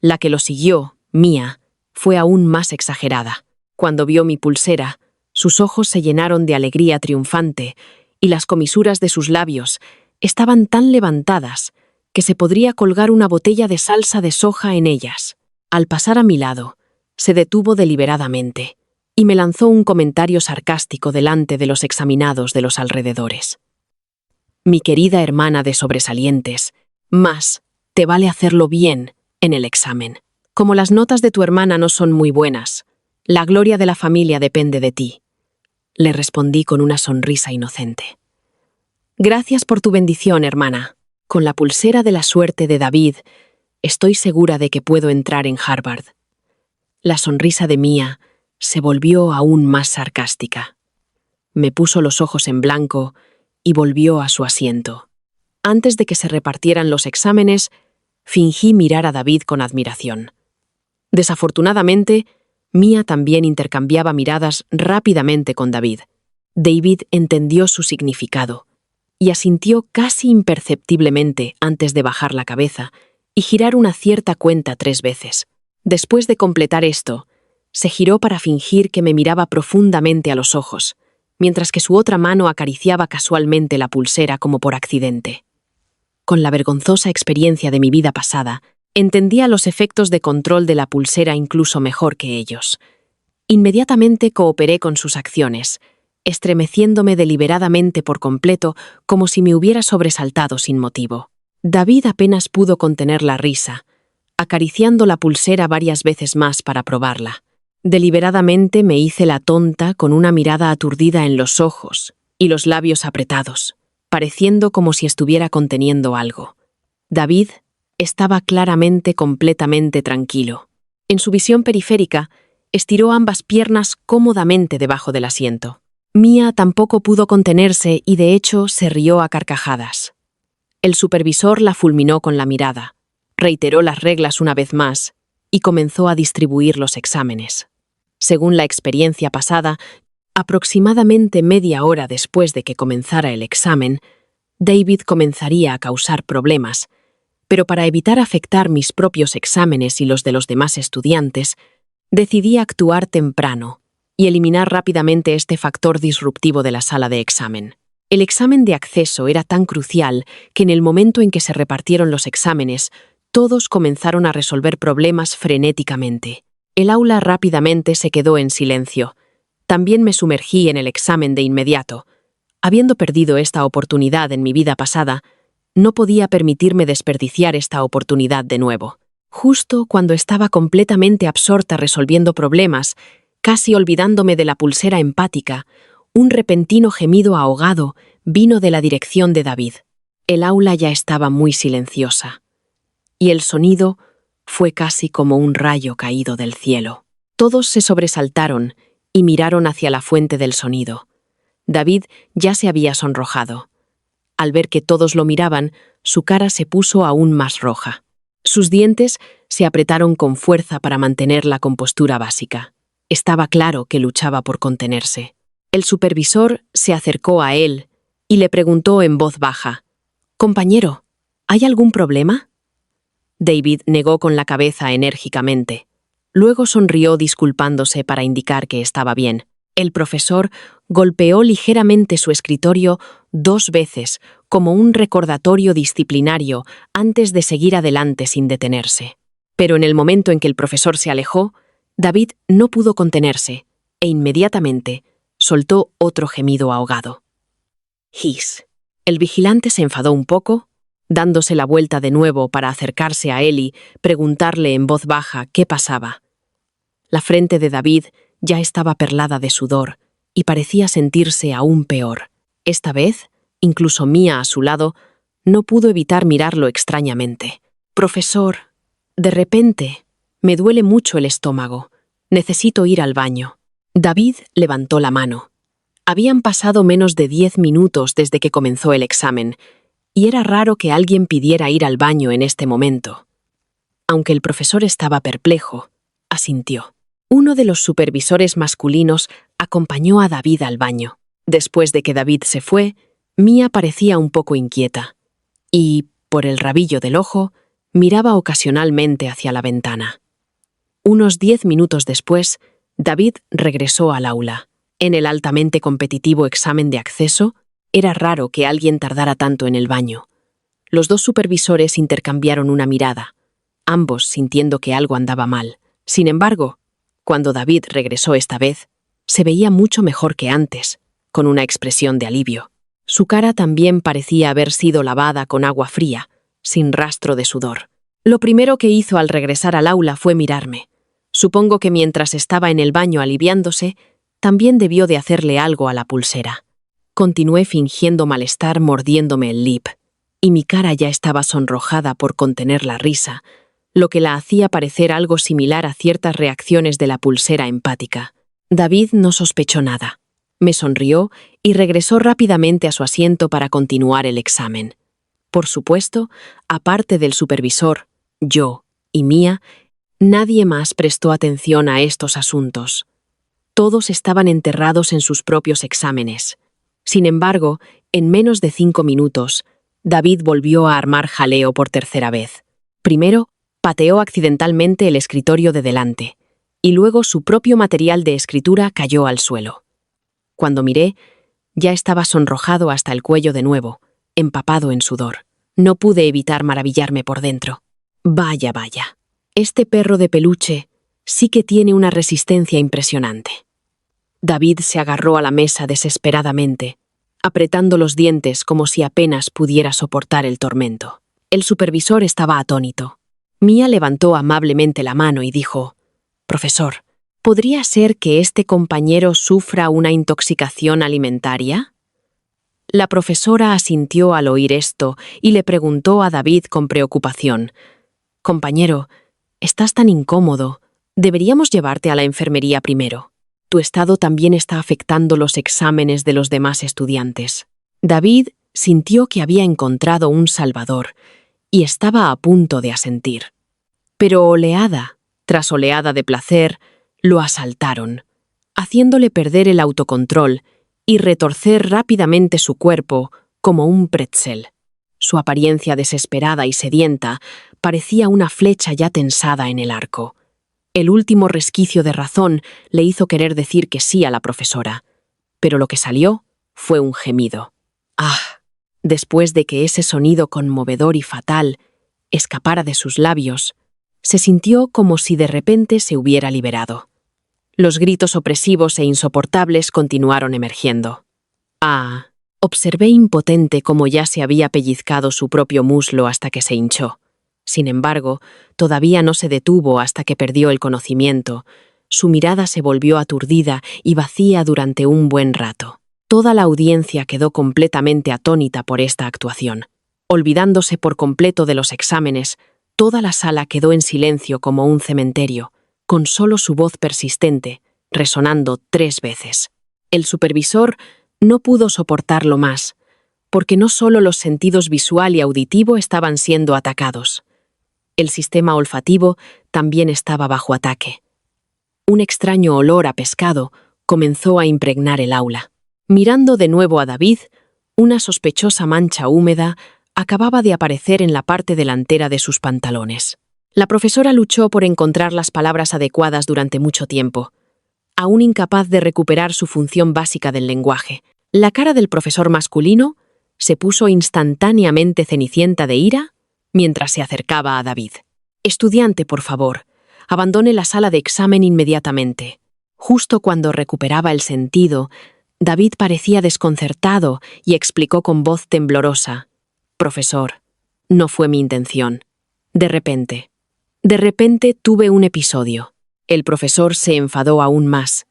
La que lo siguió, Mia, fue aún más exagerada. Cuando vio mi pulsera, sus ojos se llenaron de alegría triunfante y las comisuras de sus labios estaban tan levantadas que se podría colgar una botella de salsa de soja en ellas. Al pasar a mi lado, se detuvo deliberadamente y me lanzó un comentario sarcástico delante de los examinados de los alrededores. Mi querida hermana de sobresalientes, más te vale hacerlo bien en el examen. Como las notas de tu hermana no son muy buenas, la gloria de la familia depende de ti. Le respondí con una sonrisa inocente. Gracias por tu bendición, hermana. Con la pulsera de la suerte de David, estoy segura de que puedo entrar en Harvard. La sonrisa de Mia se volvió aún más sarcástica. Me puso los ojos en blanco y volvió a su asiento. Antes de que se repartieran los exámenes, fingí mirar a David con admiración. Desafortunadamente, Mia también intercambiaba miradas rápidamente con David. David entendió su significado y asintió casi imperceptiblemente antes de bajar la cabeza y girar una cierta cuenta 3 veces. Después de completar esto, se giró para fingir que me miraba profundamente a los ojos, mientras que su otra mano acariciaba casualmente la pulsera como por accidente. Con la vergonzosa experiencia de mi vida pasada, entendía los efectos de control de la pulsera incluso mejor que ellos. Inmediatamente cooperé con sus acciones, estremeciéndome deliberadamente por completo como si me hubiera sobresaltado sin motivo. David apenas pudo contener la risa, acariciando la pulsera varias veces más para probarla. Deliberadamente me hice la tonta con una mirada aturdida en los ojos y los labios apretados, pareciendo como si estuviera conteniendo algo. David estaba claramente completamente tranquilo. En su visión periférica, estiró ambas piernas cómodamente debajo del asiento. Mia tampoco pudo contenerse y de hecho se rió a carcajadas. El supervisor la fulminó con la mirada, reiteró las reglas una vez más y comenzó a distribuir los exámenes. Según la experiencia pasada, aproximadamente media hora después de que comenzara el examen, David comenzaría a causar problemas, pero para evitar afectar mis propios exámenes y los de los demás estudiantes, decidí actuar temprano y eliminar rápidamente este factor disruptivo de la sala de examen. El examen de acceso era tan crucial que en el momento en que se repartieron los exámenes, todos comenzaron a resolver problemas frenéticamente. El aula rápidamente se quedó en silencio. También me sumergí en el examen de inmediato. Habiendo perdido esta oportunidad en mi vida pasada, no podía permitirme desperdiciar esta oportunidad de nuevo. Justo cuando estaba completamente absorta resolviendo problemas, casi olvidándome de la pulsera empática, un repentino gemido ahogado vino de la dirección de David. El aula ya estaba muy silenciosa, y el sonido fue casi como un rayo caído del cielo. Todos se sobresaltaron y miraron hacia la fuente del sonido. David ya se había sonrojado. Al ver que todos lo miraban, su cara se puso aún más roja. Sus dientes se apretaron con fuerza para mantener la compostura básica. Estaba claro que luchaba por contenerse. El supervisor se acercó a él y le preguntó en voz baja: «Compañero, ¿hay algún problema?» David negó con la cabeza enérgicamente. Luego sonrió disculpándose para indicar que estaba bien. El profesor golpeó ligeramente su escritorio 2 veces como un recordatorio disciplinario antes de seguir adelante sin detenerse. Pero en el momento en que el profesor se alejó, David no pudo contenerse e inmediatamente soltó otro gemido ahogado. «His». El vigilante se enfadó un poco, dándose la vuelta de nuevo para acercarse a él y preguntarle en voz baja qué pasaba. La frente de David ya estaba perlada de sudor y parecía sentirse aún peor. Esta vez, incluso Mia a su lado, no pudo evitar mirarlo extrañamente. «Profesor, de repente, me duele mucho el estómago. Necesito ir al baño». David levantó la mano. Habían pasado menos de 10 minutos desde que comenzó el examen, y era raro que alguien pidiera ir al baño en este momento. Aunque el profesor estaba perplejo, asintió. Uno de los supervisores masculinos Acompañó a David al baño. Después de que David se fue, Mía parecía un poco inquieta y, por el rabillo del ojo, miraba ocasionalmente hacia la ventana. Unos 10 minutos después, David regresó al aula. En el altamente competitivo examen de acceso, era raro que alguien tardara tanto en el baño. Los dos supervisores intercambiaron una mirada, ambos sintiendo que algo andaba mal. Sin embargo, cuando David regresó esta vez, se veía mucho mejor que antes, con una expresión de alivio. Su cara también parecía haber sido lavada con agua fría, sin rastro de sudor. Lo primero que hizo al regresar al aula fue mirarme. Supongo que mientras estaba en el baño aliviándose, también debió de hacerle algo a la pulsera. Continué fingiendo malestar mordiéndome el lip, y mi cara ya estaba sonrojada por contener la risa, lo que la hacía parecer algo similar a ciertas reacciones de la pulsera empática. David no sospechó nada. Me sonrió y regresó rápidamente a su asiento para continuar el examen. Por supuesto, aparte del supervisor, yo y Mía, nadie más prestó atención a estos asuntos. Todos estaban enterrados en sus propios exámenes. Sin embargo, en menos de 5 minutos, David volvió a armar jaleo por tercera vez. Primero, pateó accidentalmente el escritorio de delante, y luego su propio material de escritura cayó al suelo. Cuando miré, ya estaba sonrojado hasta el cuello de nuevo, empapado en sudor. No pude evitar maravillarme por dentro. Vaya, vaya. Este perro de peluche sí que tiene una resistencia impresionante. David se agarró a la mesa desesperadamente, apretando los dientes como si apenas pudiera soportar el tormento. El supervisor estaba atónito. Mía levantó amablemente la mano y dijo: «Profesor, ¿podría ser que este compañero sufra una intoxicación alimentaria?» La profesora asintió al oír esto y le preguntó a David con preocupación: «Compañero, estás tan incómodo. Deberíamos llevarte a la enfermería primero. Tu estado también está afectando los exámenes de los demás estudiantes». David sintió que había encontrado un salvador y estaba a punto de asentir. Pero oleada tras oleada de placer lo asaltaron, haciéndole perder el autocontrol y retorcer rápidamente su cuerpo como un pretzel. Su apariencia desesperada y sedienta parecía una flecha ya tensada en el arco. El último resquicio de razón le hizo querer decir que sí a la profesora, pero lo que salió fue un gemido. ¡Ah! Después de que ese sonido conmovedor y fatal escapara de sus labios, se sintió como si de repente se hubiera liberado. Los gritos opresivos e insoportables continuaron emergiendo. «Ah», observé impotente cómo ya se había pellizcado su propio muslo hasta que se hinchó. Sin embargo, todavía no se detuvo hasta que perdió el conocimiento. Su mirada se volvió aturdida y vacía durante un buen rato. Toda la audiencia quedó completamente atónita por esta actuación. Olvidándose por completo de los exámenes, toda la sala quedó en silencio como un cementerio, con solo su voz persistente, resonando 3 veces. El supervisor no pudo soportarlo más, porque no solo los sentidos visual y auditivo estaban siendo atacados. El sistema olfativo también estaba bajo ataque. Un extraño olor a pescado comenzó a impregnar el aula. Mirando de nuevo a David, una sospechosa mancha húmeda acababa de aparecer en la parte delantera de sus pantalones. La profesora luchó por encontrar las palabras adecuadas durante mucho tiempo, aún incapaz de recuperar su función básica del lenguaje. La cara del profesor masculino se puso instantáneamente cenicienta de ira mientras se acercaba a David. «Estudiante, por favor, abandone la sala de examen inmediatamente». Justo cuando recuperaba el sentido, David parecía desconcertado y explicó con voz temblorosa: «Profesor, no fue mi intención. De repente tuve un episodio». El profesor se enfadó aún más,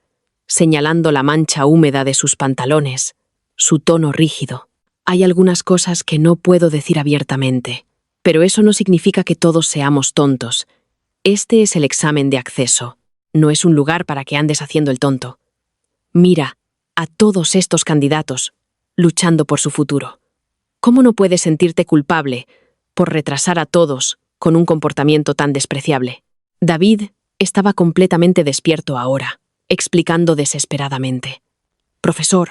señalando la mancha húmeda de sus pantalones, su tono rígido. «Hay algunas cosas que no puedo decir abiertamente, pero eso no significa que todos seamos tontos. Este es el examen de acceso. No es un lugar para que andes haciendo el tonto. Mira a todos estos candidatos luchando por su futuro. ¿Cómo no puedes sentirte culpable por retrasar a todos con un comportamiento tan despreciable?» David estaba completamente despierto ahora. explicando desesperadamente. Profesor,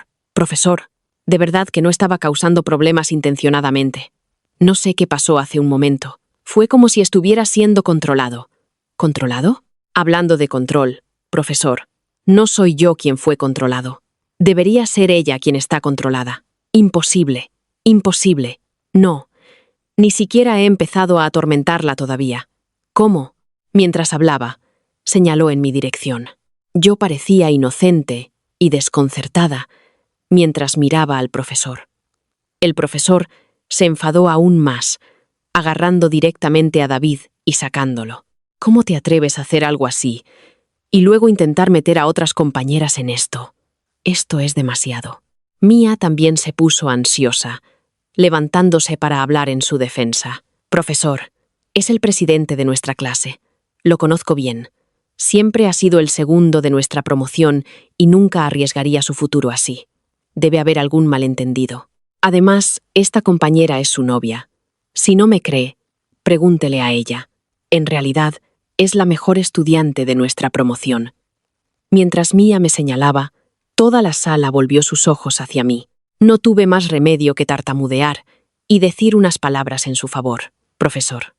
de verdad que no estaba causando problemas intencionadamente. No sé qué pasó hace un momento. Fue como si estuviera siendo controlado. ¿Controlado? Hablando de control, profesor, no soy yo quien fue controlado. Debería ser ella quien está controlada. Imposible, imposible. No, ni siquiera he empezado a atormentarla todavía. ¿Cómo? Mientras hablaba, señaló en mi dirección. Yo parecía inocente y desconcertada mientras miraba al profesor. El profesor se enfadó aún más, agarrando directamente a David y sacándolo. ¿Cómo te atreves a hacer algo así? Y luego intentar meter a otras compañeras en esto. Esto es demasiado. Mía también se puso ansiosa, levantándose para hablar en su defensa. Profesor, es el presidente de nuestra clase. Lo conozco bien. Siempre ha sido el segundo de nuestra promoción y nunca arriesgaría su futuro así. Debe haber algún malentendido. Además, esta compañera es su novia. Si no me cree, pregúntele a ella. En realidad, es la mejor estudiante de nuestra promoción. Mientras Mía me señalaba, toda la sala volvió sus ojos hacia mí. No tuve más remedio que tartamudear y decir unas palabras en su favor. Profesor.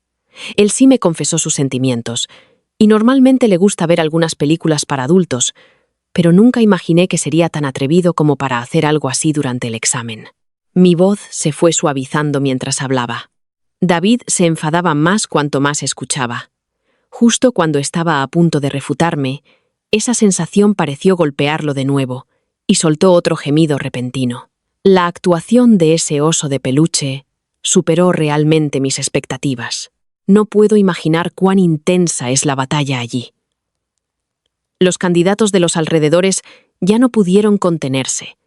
Él sí me confesó sus sentimientos, y normalmente le gusta ver algunas películas para adultos, pero nunca imaginé que sería tan atrevido como para hacer algo así durante el examen. Mi voz se fue suavizando mientras hablaba. David se enfadaba más cuanto más escuchaba. Justo cuando estaba a punto de refutarme, esa sensación pareció golpearlo de nuevo, y soltó otro gemido repentino. La actuación de ese oso de peluche superó realmente mis expectativas. No puedo imaginar cuán intensa es la batalla allí. Los candidatos de los alrededores ya no pudieron contenerse,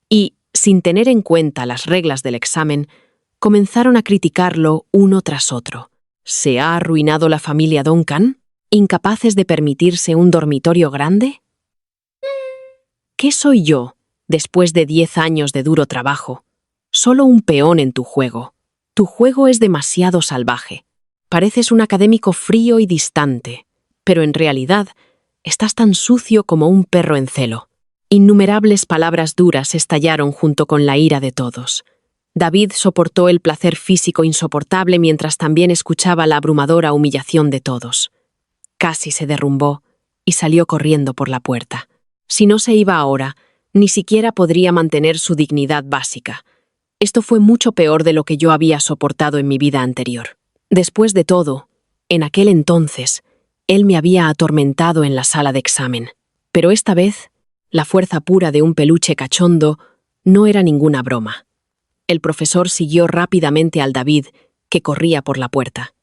y, sin tener en cuenta las reglas del examen, comenzaron a criticarlo uno tras otro. ¿Se ha arruinado la familia Duncan? ¿Incapaces de permitirse un dormitorio grande? ¿Qué soy yo, después de 10 años de duro trabajo? Solo un peón en tu juego. Tu juego es demasiado salvaje. Pareces un académico frío y distante, pero en realidad estás tan sucio como un perro en celo. Innumerables palabras duras estallaron junto con la ira de todos. David soportó el placer físico insoportable mientras también escuchaba la abrumadora humillación de todos. Casi se derrumbó y salió corriendo por la puerta. Si no se iba ahora, ni siquiera podría mantener su dignidad básica. Esto fue mucho peor de lo que yo había soportado en mi vida anterior. Después de todo, en aquel entonces, él me había atormentado en la sala de examen. Pero esta vez, la fuerza pura de un peluche cachondo no era ninguna broma. El profesor siguió rápidamente al David, que corría por la puerta.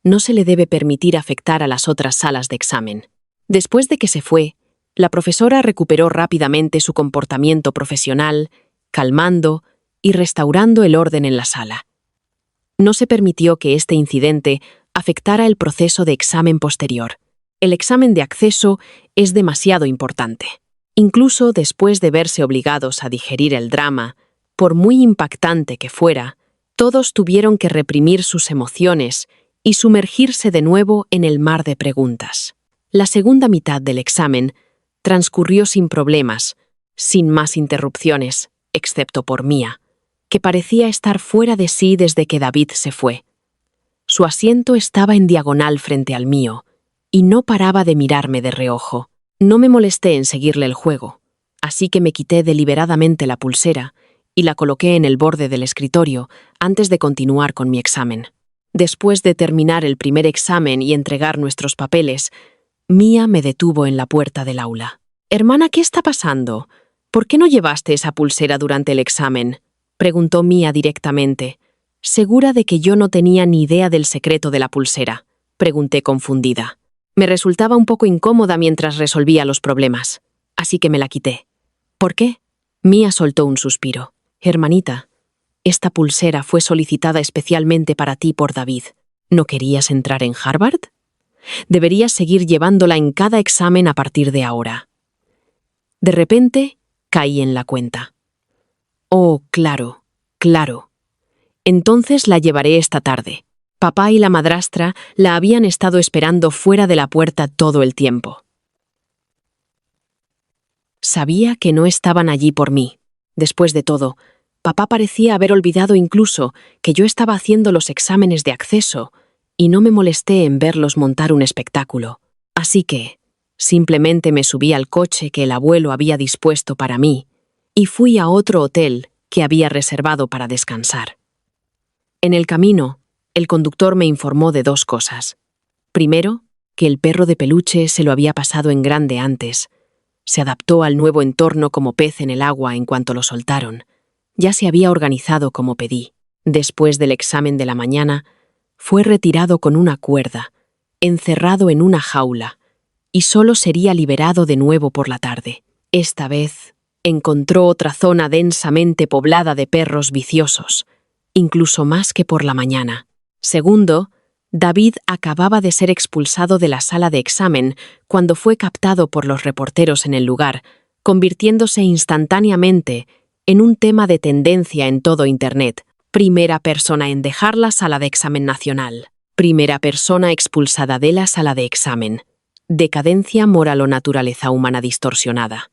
No se le debe permitir afectar a las otras salas de examen. Después de que se fue, la profesora recuperó rápidamente su comportamiento profesional, calmando y restaurando el orden en la sala. No se permitió que este incidente afectara el proceso de examen posterior. El examen de acceso es demasiado importante. Incluso después de verse obligados a digerir el drama, por muy impactante que fuera, todos tuvieron que reprimir sus emociones y sumergirse de nuevo en el mar de preguntas. La segunda mitad del examen transcurrió sin problemas, sin más interrupciones, excepto por Mía, que parecía estar fuera de sí desde que David se fue. Su asiento estaba en diagonal frente al mío, y no paraba de mirarme de reojo. No me molesté en seguirle el juego, así que me quité deliberadamente la pulsera y la coloqué en el borde del escritorio antes de continuar con mi examen. Después de terminar el primer examen y entregar nuestros papeles, Mía me detuvo en la puerta del aula. «Hermana, ¿qué está pasando? ¿Por qué no llevaste esa pulsera durante el examen?», preguntó Mía directamente. «¿Segura de que yo no tenía ni idea del secreto de la pulsera?», pregunté confundida. Me resultaba un poco incómoda mientras resolvía los problemas, así que me la quité. «¿Por qué?». Mía soltó un suspiro. «Hermanita, esta pulsera fue solicitada especialmente para ti por David. ¿No querías entrar en Harvard? Deberías seguir llevándola en cada examen a partir de ahora». De repente, caí en la cuenta. «Oh, claro, claro. Entonces la llevaré esta tarde». Papá y la madrastra la habían estado esperando fuera de la puerta todo el tiempo. Sabía que no estaban allí por mí. Después de todo, papá parecía haber olvidado incluso que yo estaba haciendo los exámenes de acceso y no me molesté en verlos montar un espectáculo. Así que simplemente me subí al coche que el abuelo había dispuesto para mí y fui a otro hotel que había reservado para descansar. En el camino, el conductor me informó de 2 cosas. Primero, que el perro de peluche se lo había pasado en grande antes. Se adaptó al nuevo entorno como pez en el agua en cuanto lo soltaron. Ya se había organizado como pedí. Después del examen de la mañana, fue retirado con una cuerda, encerrado en una jaula, y solo sería liberado de nuevo por la tarde. Esta vez, encontró otra zona densamente poblada de perros viciosos, incluso más que por la mañana. Segundo, David acababa de ser expulsado de la sala de examen cuando fue captado por los reporteros en el lugar, convirtiéndose instantáneamente en un tema de tendencia en todo Internet. Primera persona en dejar la sala de examen nacional. Primera persona expulsada de la sala de examen. Decadencia moral o naturaleza humana distorsionada.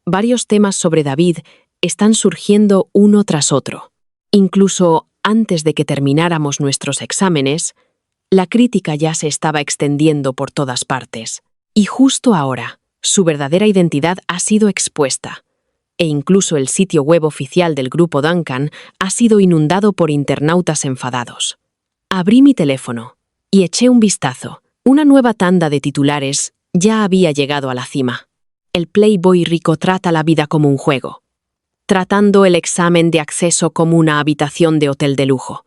Varios temas sobre David están surgiendo uno tras otro. Incluso antes de que termináramos nuestros exámenes, la crítica ya se estaba extendiendo por todas partes. Y justo ahora, su verdadera identidad ha sido expuesta. E incluso el sitio web oficial del grupo Duncan ha sido inundado por internautas enfadados. Abrí mi teléfono y eché un vistazo. Una nueva tanda de titulares ya había llegado a la cima. El Playboy rico trata la vida como un juego, tratando el examen de acceso como una habitación de hotel de lujo.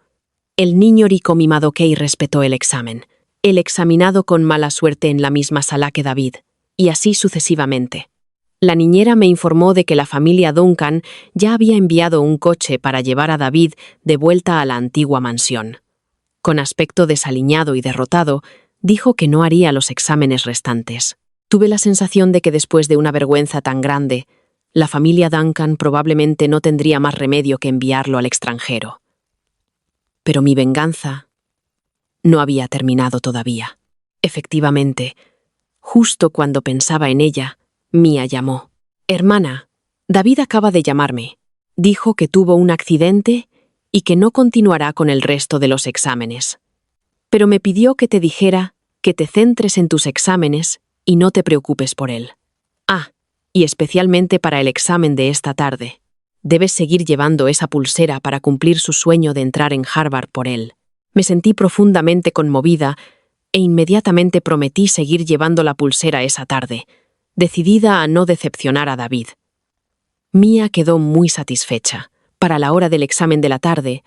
El niño rico mimado que irrespetó el examen, el examinado con mala suerte en la misma sala que David, y así sucesivamente. La niñera me informó de que la familia Duncan ya había enviado un coche para llevar a David de vuelta a la antigua mansión. Con aspecto desaliñado y derrotado, dijo que no haría los exámenes restantes. Tuve la sensación de que después de una vergüenza tan grande, la familia Duncan probablemente no tendría más remedio que enviarlo al extranjero. Pero mi venganza no había terminado todavía. Efectivamente, justo cuando pensaba en ella, Mia llamó. «Hermana, David acaba de llamarme. Dijo que tuvo un accidente y que no continuará con el resto de los exámenes. Pero me pidió que te dijera que te centres en tus exámenes y no te preocupes por él. Ah, y especialmente para el examen de esta tarde. Debes seguir llevando esa pulsera para cumplir su sueño de entrar en Harvard por él». Me sentí profundamente conmovida e inmediatamente prometí seguir llevando la pulsera esa tarde, decidida a no decepcionar a David. Mia quedó muy satisfecha. Para la hora del examen de la tarde,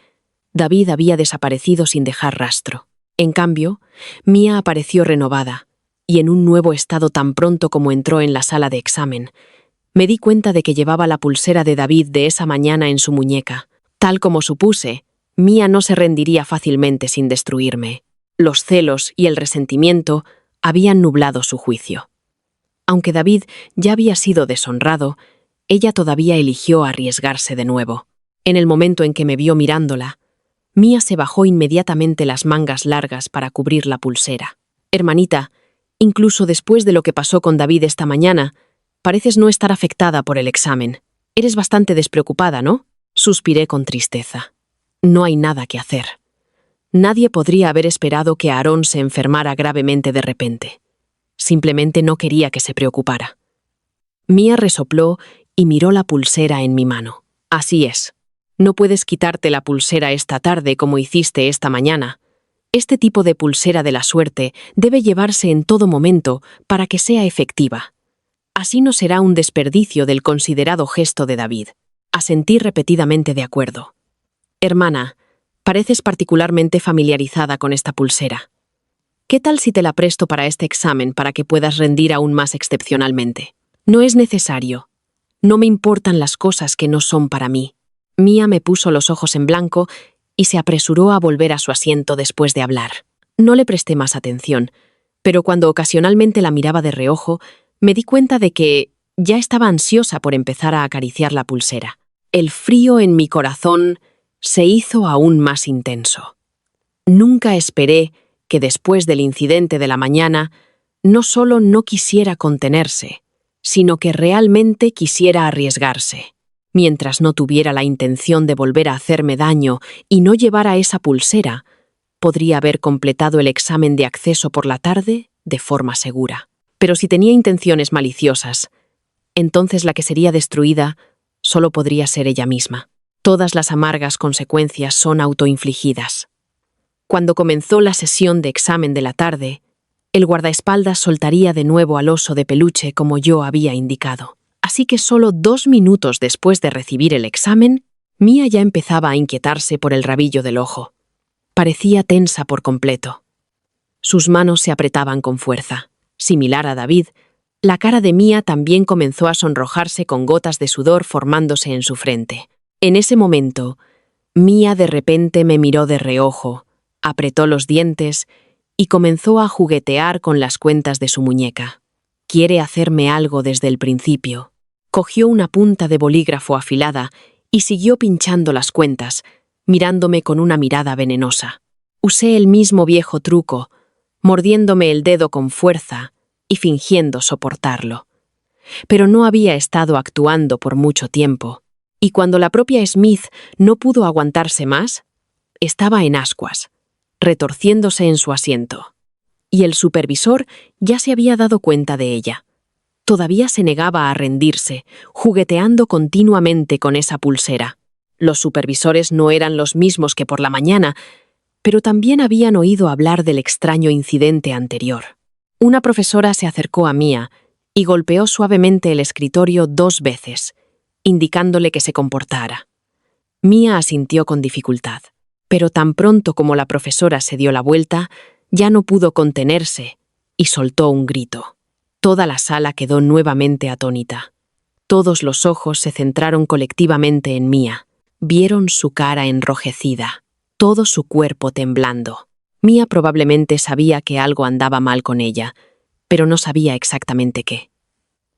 David había desaparecido sin dejar rastro. En cambio, Mia apareció renovada, y en un nuevo estado tan pronto como entró en la sala de examen. Me di cuenta de que llevaba la pulsera de David de esa mañana en su muñeca. Tal como supuse, Mia no se rendiría fácilmente sin destruirme. Los celos y el resentimiento habían nublado su juicio. Aunque David ya había sido deshonrado, ella todavía eligió arriesgarse de nuevo. En el momento en que me vio mirándola, Mia se bajó inmediatamente las mangas largas para cubrir la pulsera. «Hermanita, incluso después de lo que pasó con David esta mañana, pareces no estar afectada por el examen. Eres bastante despreocupada, ¿no?». Suspiré con tristeza. No hay nada que hacer. Nadie podría haber esperado que Aarón se enfermara gravemente de repente. Simplemente no quería que se preocupara. Mia resopló y miró la pulsera en mi mano. «Así es. No puedes quitarte la pulsera esta tarde como hiciste esta mañana. Este tipo de pulsera de la suerte debe llevarse en todo momento para que sea efectiva. Así no será un desperdicio del considerado gesto de David». Asentí repetidamente de acuerdo. «Hermana, pareces particularmente familiarizada con esta pulsera. ¿Qué tal si te la presto para este examen para que puedas rendir aún más excepcionalmente?» «No es necesario. No me importan las cosas que no son para mí». Mia me puso los ojos en blanco y se apresuró a volver a su asiento después de hablar. No le presté más atención, pero cuando ocasionalmente la miraba de reojo, me di cuenta de que ya estaba ansiosa por empezar a acariciar la pulsera. El frío en mi corazón se hizo aún más intenso. Nunca esperé que después del incidente de la mañana no solo no quisiera contenerse, sino que realmente quisiera arriesgarse. Mientras no tuviera la intención de volver a hacerme daño y no llevara esa pulsera, podría haber completado el examen de acceso por la tarde de forma segura. Pero si tenía intenciones maliciosas, entonces la que sería destruida solo podría ser ella misma. Todas las amargas consecuencias son autoinfligidas. Cuando comenzó la sesión de examen de la tarde, el guardaespaldas soltaría de nuevo al oso de peluche como yo había indicado. Así que solo 2 minutos después de recibir el examen, Mia ya empezaba a inquietarse por el rabillo del ojo. Parecía tensa por completo. Sus manos se apretaban con fuerza. Similar a David, la cara de Mia también comenzó a sonrojarse con gotas de sudor formándose en su frente. En ese momento, Mia de repente me miró de reojo, apretó los dientes y comenzó a juguetear con las cuentas de su muñeca. Quiere hacerme algo desde el principio. Cogió una punta de bolígrafo afilada y siguió pinchando las cuentas, mirándome con una mirada venenosa. Usé el mismo viejo truco, mordiéndome el dedo con fuerza y fingiendo soportarlo. Pero no había estado actuando por mucho tiempo, y cuando la propia Smith no pudo aguantarse más, estaba en ascuas, retorciéndose en su asiento. Y el supervisor ya se había dado cuenta de ella. Todavía se negaba a rendirse, jugueteando continuamente con esa pulsera. Los supervisores no eran los mismos que por la mañana, pero también habían oído hablar del extraño incidente anterior. Una profesora se acercó a Mia y golpeó suavemente el escritorio 2 veces, indicándole que se comportara. Mia asintió con dificultad, pero tan pronto como la profesora se dio la vuelta, ya no pudo contenerse y soltó un grito. Toda la sala quedó nuevamente atónita. Todos los ojos se centraron colectivamente en Mia. Vieron su cara enrojecida, todo su cuerpo temblando. Mia probablemente sabía que algo andaba mal con ella, pero no sabía exactamente qué.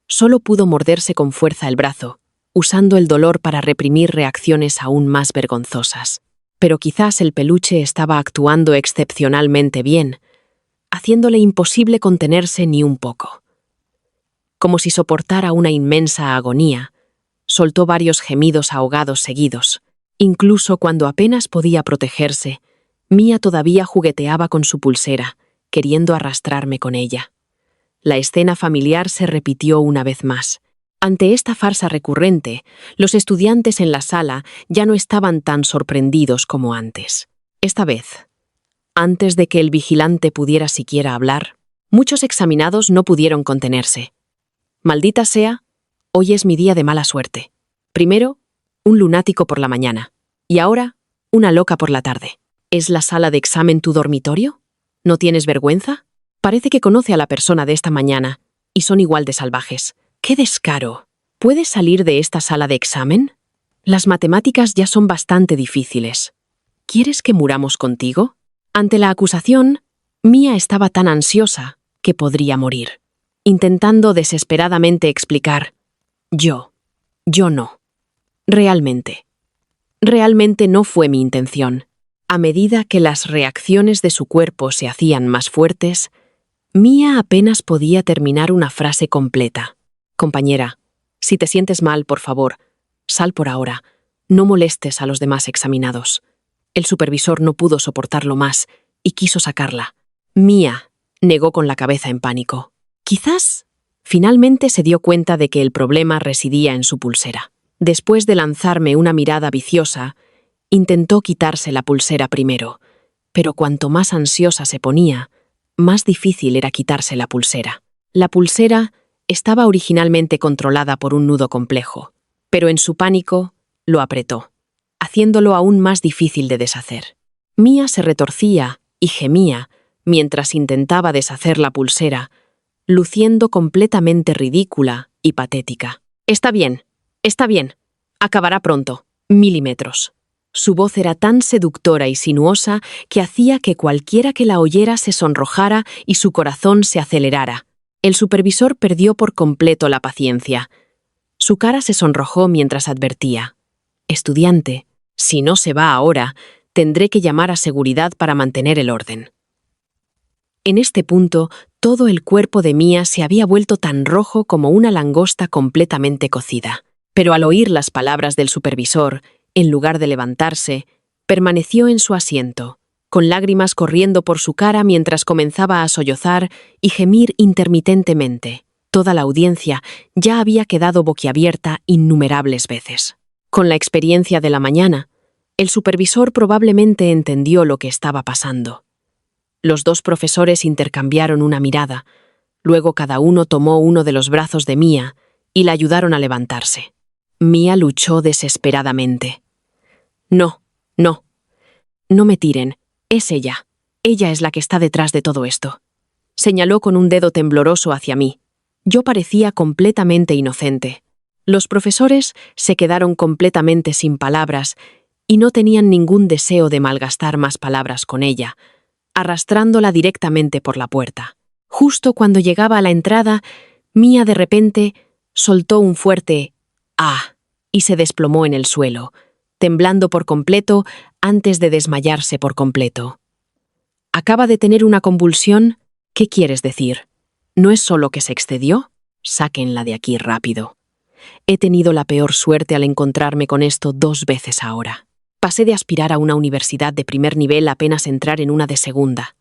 Solo pudo morderse con fuerza el brazo, usando el dolor para reprimir reacciones aún más vergonzosas. Pero quizás el peluche estaba actuando excepcionalmente bien, haciéndole imposible contenerse ni un poco. Como si soportara una inmensa agonía, soltó varios gemidos ahogados seguidos. Incluso cuando apenas podía protegerse, Mia todavía jugueteaba con su pulsera, queriendo arrastrarme con ella. La escena familiar se repitió una vez más. Ante esta farsa recurrente, los estudiantes en la sala ya no estaban tan sorprendidos como antes. Esta vez, antes de que el vigilante pudiera siquiera hablar, muchos examinados no pudieron contenerse. Maldita sea, hoy es mi día de mala suerte. Primero, un lunático por la mañana, y ahora, una loca por la tarde. ¿Es la sala de examen tu dormitorio? ¿No tienes vergüenza? Parece que conoce a la persona de esta mañana, y son igual de salvajes. ¡Qué descaro! ¿Puedes salir de esta sala de examen? Las matemáticas ya son bastante difíciles. ¿Quieres que muramos contigo? Ante la acusación, Mia estaba tan ansiosa que podría morir, intentando desesperadamente explicar. Yo no. Realmente no fue mi intención. A medida que las reacciones de su cuerpo se hacían más fuertes, Mia apenas podía terminar una frase completa. Compañera, si te sientes mal, por favor, sal por ahora. No molestes a los demás examinados. El supervisor no pudo soportarlo más y quiso sacarla. Mia negó con la cabeza en pánico. Quizás finalmente se dio cuenta de que el problema residía en su pulsera. Después de lanzarme una mirada viciosa, intentó quitarse la pulsera primero, pero cuanto más ansiosa se ponía, más difícil era quitarse la pulsera. La pulsera estaba originalmente controlada por un nudo complejo, pero en su pánico lo apretó, haciéndolo aún más difícil de deshacer. Mia se retorcía y gemía mientras intentaba deshacer la pulsera, luciendo completamente ridícula y patética. Está bien, acabará pronto. Milímetros. Su voz era tan seductora y sinuosa que hacía que cualquiera que la oyera se sonrojara y su corazón se acelerara. El supervisor perdió por completo la paciencia. Su cara se sonrojó mientras advertía. Estudiante, si no se va ahora, tendré que llamar a seguridad para mantener el orden. En este punto, todo el cuerpo de Mía se había vuelto tan rojo como una langosta completamente cocida. Pero al oír las palabras del supervisor, en lugar de levantarse, permaneció en su asiento, con lágrimas corriendo por su cara mientras comenzaba a sollozar y gemir intermitentemente. Toda la audiencia ya había quedado boquiabierta innumerables veces. Con la experiencia de la mañana, el supervisor probablemente entendió lo que estaba pasando. Los dos profesores intercambiaron una mirada, luego cada uno tomó uno de los brazos de Mía y la ayudaron a levantarse. Mía luchó desesperadamente. No, no, no me tiren, es ella. Ella es la que está detrás de todo esto. Señaló con un dedo tembloroso hacia mí. Yo parecía completamente inocente. Los profesores se quedaron completamente sin palabras y no tenían ningún deseo de malgastar más palabras con ella, arrastrándola directamente por la puerta. Justo cuando llegaba a la entrada, Mía de repente soltó un fuerte «ah» y se desplomó en el suelo, temblando por completo antes de desmayarse por completo. ¿Acaba de tener una convulsión? ¿Qué quieres decir? ¿No es solo que se excedió? Sáquenla de aquí rápido. He tenido la peor suerte al encontrarme con esto 2 veces ahora. Pasé de aspirar a una universidad de primer nivel a apenas entrar en una de segunda.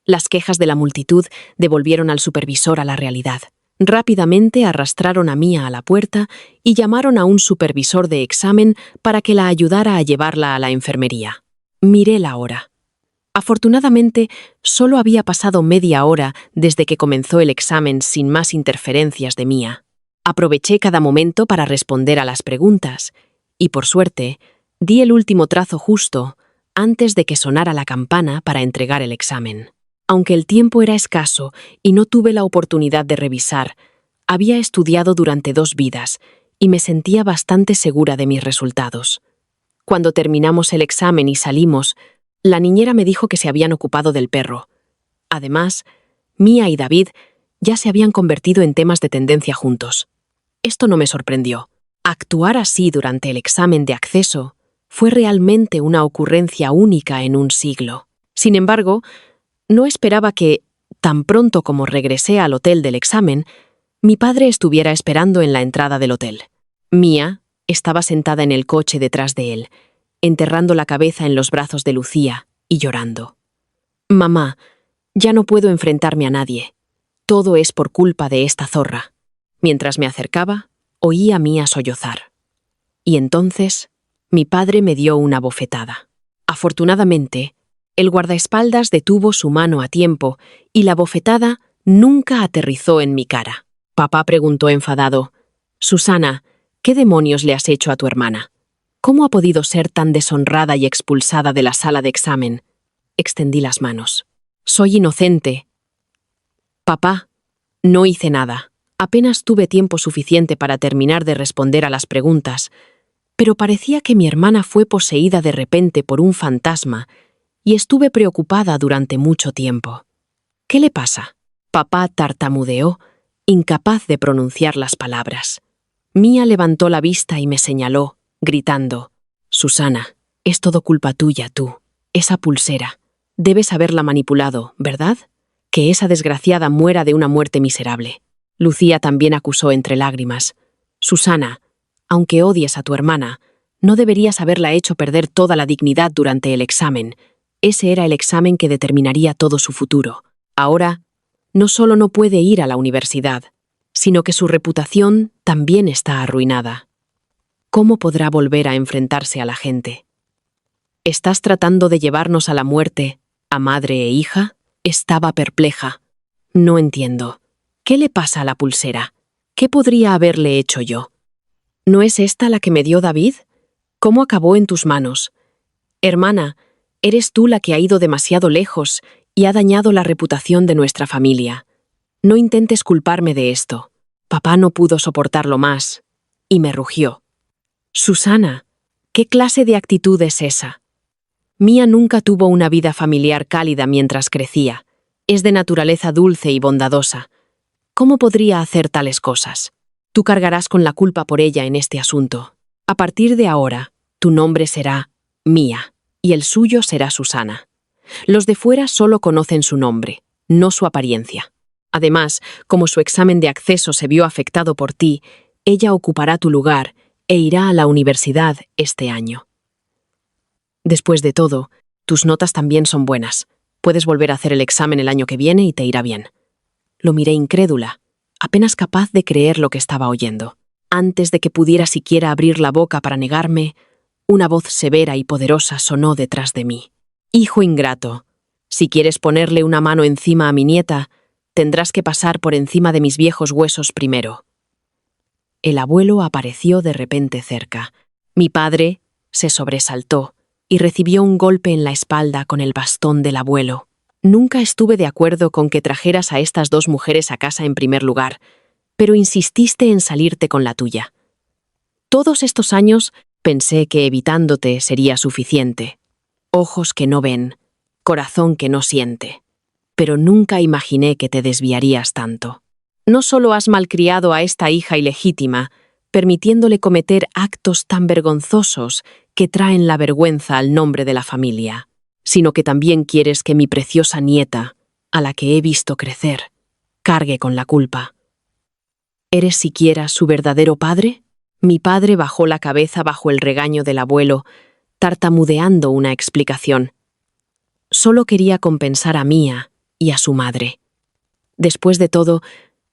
Las quejas de la multitud devolvieron al supervisor a la realidad. Rápidamente arrastraron a Mía a la puerta y llamaron a un supervisor de examen para que la ayudara a llevarla a la enfermería. Miré la hora. Afortunadamente, solo había pasado media hora desde que comenzó el examen sin más interferencias de Mía. Aproveché cada momento para responder a las preguntas y, por suerte, di el último trazo justo antes de que sonara la campana para entregar el examen. Aunque el tiempo era escaso y no tuve la oportunidad de revisar, había estudiado durante 2 vidas y me sentía bastante segura de mis resultados. Cuando terminamos el examen y salimos, la niñera me dijo que se habían ocupado del perro. Además, Mía y David ya se habían convertido en temas de tendencia juntos. Esto no me sorprendió. Actuar así durante el examen de acceso fue realmente una ocurrencia única en un siglo. Sin embargo, no esperaba que, tan pronto como regresé al hotel del examen, mi padre estuviera esperando en la entrada del hotel. Mía estaba sentada en el coche detrás de él, enterrando la cabeza en los brazos de Lucía y llorando. «Mamá, ya no puedo enfrentarme a nadie. Todo es por culpa de esta zorra». Mientras me acercaba, oí a Mía sollozar. Y entonces, mi padre me dio una bofetada. Afortunadamente, el guardaespaldas detuvo su mano a tiempo y la bofetada nunca aterrizó en mi cara. Papá preguntó enfadado: «Susana, ¿qué demonios le has hecho a tu hermana? ¿Cómo ha podido ser tan deshonrada y expulsada de la sala de examen?» Extendí las manos. «Soy inocente». «Papá, no hice nada. Apenas tuve tiempo suficiente para terminar de responder a las preguntas, pero parecía que mi hermana fue poseída de repente por un fantasma y estuve preocupada durante mucho tiempo. ¿Qué le pasa?». Papá tartamudeó, incapaz de pronunciar las palabras. Mía levantó la vista y me señaló, gritando: «Susana, es todo culpa tuya, tú. Esa pulsera. Debes haberla manipulado, ¿verdad? Que esa desgraciada muera de una muerte miserable». Lucía también acusó entre lágrimas: «Susana, aunque odies a tu hermana, no deberías haberla hecho perder toda la dignidad durante el examen. Ese era el examen que determinaría todo su futuro. Ahora, no solo no puede ir a la universidad, sino que su reputación también está arruinada. ¿Cómo podrá volver a enfrentarse a la gente? ¿Estás tratando de llevarnos a la muerte, a madre e hija?». Estaba perpleja. «No entiendo. ¿Qué le pasa a la pulsera? ¿Qué podría haberle hecho yo? ¿No es esta la que me dio David? ¿Cómo acabó en tus manos? Hermana, eres tú la que ha ido demasiado lejos y ha dañado la reputación de nuestra familia. No intentes culparme de esto». Papá no pudo soportarlo más y me rugió: «Susana, ¿qué clase de actitud es esa? Mía nunca tuvo una vida familiar cálida mientras crecía. Es de naturaleza dulce y bondadosa. ¿Cómo podría hacer tales cosas? Tú cargarás con la culpa por ella en este asunto. A partir de ahora, tu nombre será Mía y el suyo será Susana. Los de fuera solo conocen su nombre, no su apariencia. Además, como su examen de acceso se vio afectado por ti, ella ocupará tu lugar e irá a la universidad este año. Después de todo, tus notas también son buenas. Puedes volver a hacer el examen el año que viene y te irá bien. Lo miré incrédula, apenas capaz de creer lo que estaba oyendo. Antes de que pudiera siquiera abrir la boca para negarme, una voz severa y poderosa sonó detrás de mí. Hijo ingrato, si quieres ponerle una mano encima a mi nieta, tendrás que pasar por encima de mis viejos huesos primero. El abuelo apareció de repente cerca. Mi padre se sobresaltó y recibió un golpe en la espalda con el bastón del abuelo. Nunca estuve de acuerdo con que trajeras a estas dos mujeres a casa en primer lugar, pero insististe en salirte con la tuya. Todos estos años pensé que evitándote sería suficiente. Ojos que no ven, corazón que no siente. Pero nunca imaginé que te desviarías tanto. No solo has malcriado a esta hija ilegítima, permitiéndole cometer actos tan vergonzosos que traen la vergüenza al nombre de la familia, sino que también quieres que mi preciosa nieta, a la que he visto crecer, cargue con la culpa. ¿Eres siquiera su verdadero padre? Mi padre bajó la cabeza bajo el regaño del abuelo, tartamudeando una explicación. Solo quería compensar a Mía y a su madre. Después de todo,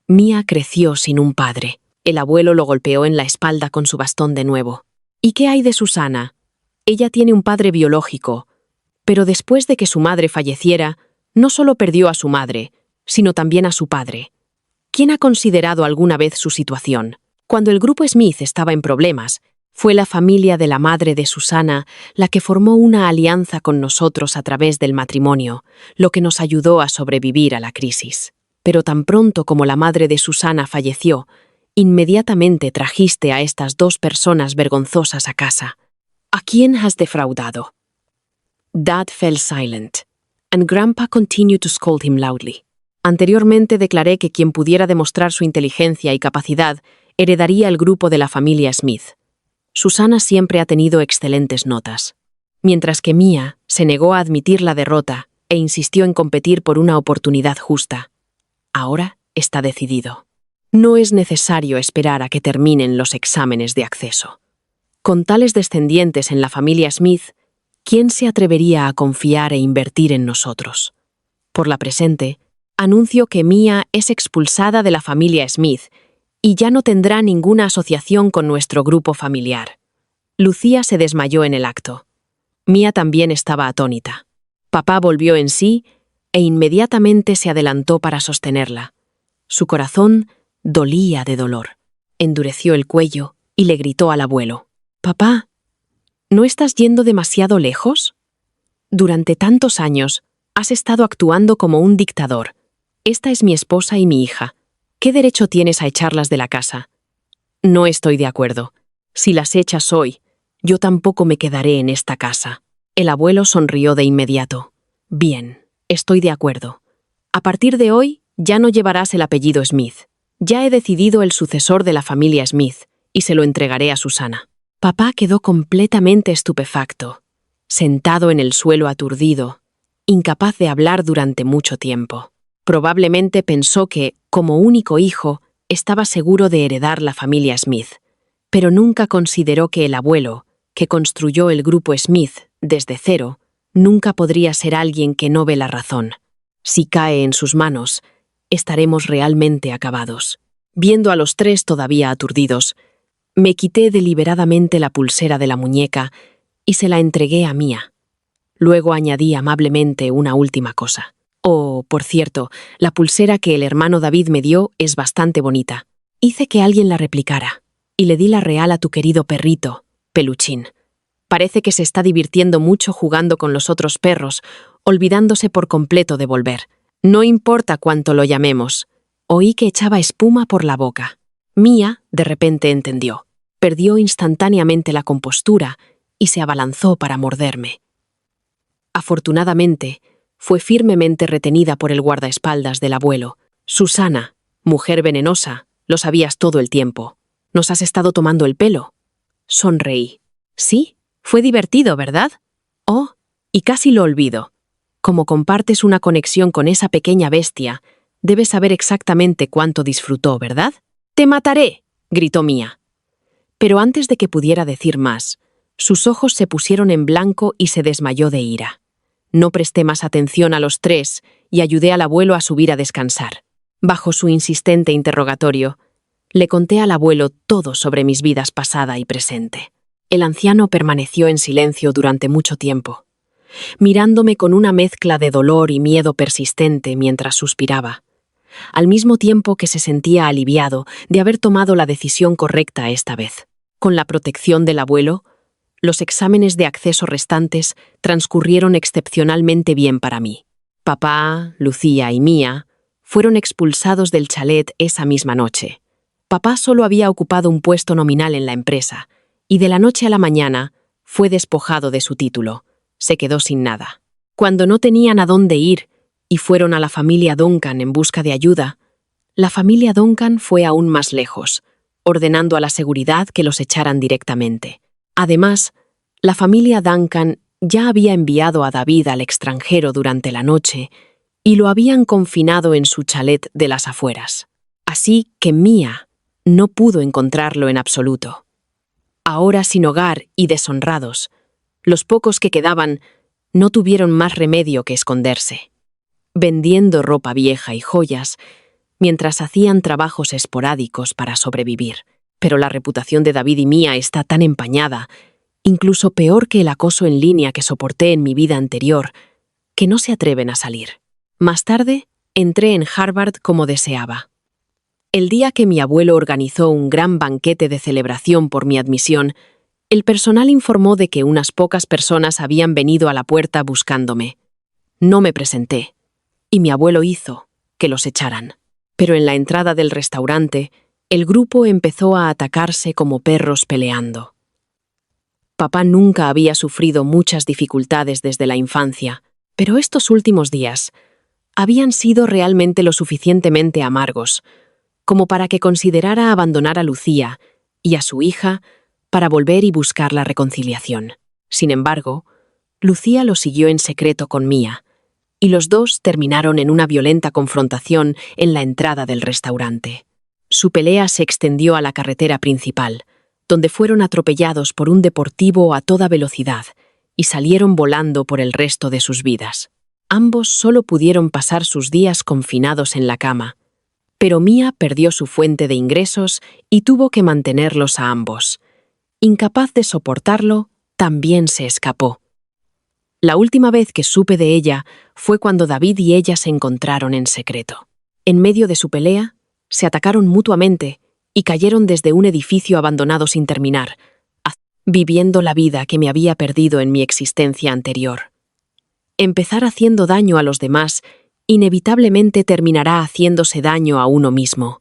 Mía creció sin un padre. El abuelo lo golpeó en la espalda con su bastón de nuevo. ¿Y qué hay de Susana? Ella tiene un padre biológico, pero después de que su madre falleciera, no solo perdió a su madre, sino también a su padre. ¿Quién ha considerado alguna vez su situación? Cuando el grupo Smith estaba en problemas, fue la familia de la madre de Susana la que formó una alianza con nosotros a través del matrimonio, lo que nos ayudó a sobrevivir a la crisis. Pero tan pronto como la madre de Susana falleció, inmediatamente trajiste a estas dos personas vergonzosas a casa. ¿A quién has defraudado? Dad fell silent, and Grandpa continued to scold him loudly. Anteriormente declaré que quien pudiera demostrar su inteligencia y capacidad heredaría el grupo de la familia Smith. Susana siempre ha tenido excelentes notas, mientras que Mía se negó a admitir la derrota e insistió en competir por una oportunidad justa. Ahora está decidido. No es necesario esperar a que terminen los exámenes de acceso. Con tales descendientes en la familia Smith, ¿quién se atrevería a confiar e invertir en nosotros? Por la presente, anuncio que Mía es expulsada de la familia Smith y ya no tendrá ninguna asociación con nuestro grupo familiar. Lucía se desmayó en el acto. Mía también estaba atónita. Papá volvió en sí e inmediatamente se adelantó para sostenerla. Su corazón dolía de dolor. Endureció el cuello y le gritó al abuelo: «Papá, ¿no estás yendo demasiado lejos? Durante tantos años has estado actuando como un dictador. Esta es mi esposa y mi hija. ¿Qué derecho tienes a echarlas de la casa?» «No estoy de acuerdo. Si las echas hoy, yo tampoco me quedaré en esta casa». El abuelo sonrió de inmediato. «Bien, estoy de acuerdo. A partir de hoy, ya no llevarás el apellido Smith. Ya he decidido el sucesor de la familia Smith y se lo entregaré a Susana». Papá quedó completamente estupefacto, sentado en el suelo aturdido, incapaz de hablar durante mucho tiempo. Probablemente pensó que, como único hijo, estaba seguro de heredar la familia Smith, pero nunca consideró que el abuelo, que construyó el grupo Smith desde cero, nunca podría ser alguien que no ve la razón. Si cae en sus manos, estaremos realmente acabados. Viendo a los tres todavía aturdidos, me quité deliberadamente la pulsera de la muñeca y se la entregué a Mía. Luego añadí amablemente una última cosa. «Oh, por cierto, la pulsera que el hermano David me dio es bastante bonita. Hice que alguien la replicara y le di la real a tu querido perrito, Peluchín. Parece que se está divirtiendo mucho jugando con los otros perros, olvidándose por completo de volver. No importa cuánto lo llamemos». Oí que echaba espuma por la boca. Mía, de repente, entendió. Perdió instantáneamente la compostura y se abalanzó para morderme. Afortunadamente, fue firmemente retenida por el guardaespaldas del abuelo. «Susana, mujer venenosa, lo sabías todo el tiempo. ¿Nos has estado tomando el pelo?» Sonreí. «Sí, fue divertido, ¿verdad? Oh, y casi lo olvido. Como compartes una conexión con esa pequeña bestia, debes saber exactamente cuánto disfrutó, ¿verdad? ¡Te mataré!, gritó Mia. Pero antes de que pudiera decir más, sus ojos se pusieron en blanco y se desmayó de ira. No presté más atención a los tres y ayudé al abuelo a subir a descansar. Bajo su insistente interrogatorio, le conté al abuelo todo sobre mis vidas pasada y presente. El anciano permaneció en silencio durante mucho tiempo, mirándome con una mezcla de dolor y miedo persistente mientras suspiraba, al mismo tiempo que se sentía aliviado de haber tomado la decisión correcta esta vez. Con la protección del abuelo, los exámenes de acceso restantes transcurrieron excepcionalmente bien para mí. Papá, Lucía y Mia fueron expulsados del chalet esa misma noche. Papá solo había ocupado un puesto nominal en la empresa, y de la noche a la mañana fue despojado de su título. Se quedó sin nada. Cuando no tenían a dónde ir y fueron a la familia Duncan en busca de ayuda, la familia Duncan fue aún más lejos, ordenando a la seguridad que los echaran directamente. Además, la familia Duncan ya había enviado a David al extranjero durante la noche y lo habían confinado en su chalet de las afueras. Así que Mia no pudo encontrarlo en absoluto. Ahora sin hogar y deshonrados, los pocos que quedaban no tuvieron más remedio que esconderse, vendiendo ropa vieja y joyas, mientras hacían trabajos esporádicos para sobrevivir. Pero la reputación de David y Mia está tan empañada, incluso peor que el acoso en línea que soporté en mi vida anterior, que no se atreven a salir. Más tarde, entré en Harvard como deseaba. El día que mi abuelo organizó un gran banquete de celebración por mi admisión, el personal informó de que unas pocas personas habían venido a la puerta buscándome. No me presenté, y mi abuelo hizo que los echaran. Pero en la entrada del restaurante, el grupo empezó a atacarse como perros peleando. Papá nunca había sufrido muchas dificultades desde la infancia, pero estos últimos días habían sido realmente lo suficientemente amargos como para que considerara abandonar a Lucía y a su hija para volver y buscar la reconciliación. Sin embargo, Lucía lo siguió en secreto con Mia, y los dos terminaron en una violenta confrontación en la entrada del restaurante. Su pelea se extendió a la carretera principal, donde fueron atropellados por un deportivo a toda velocidad y salieron volando por el resto de sus vidas. Ambos solo pudieron pasar sus días confinados en la cama, pero Mia perdió su fuente de ingresos y tuvo que mantenerlos a ambos. Incapaz de soportarlo, también se escapó. La última vez que supe de ella fue cuando David y ella se encontraron en secreto. En medio de su pelea, se atacaron mutuamente y cayeron desde un edificio abandonado sin terminar, viviendo la vida que me había perdido en mi existencia anterior. Empezar haciendo daño a los demás inevitablemente terminará haciéndose daño a uno mismo.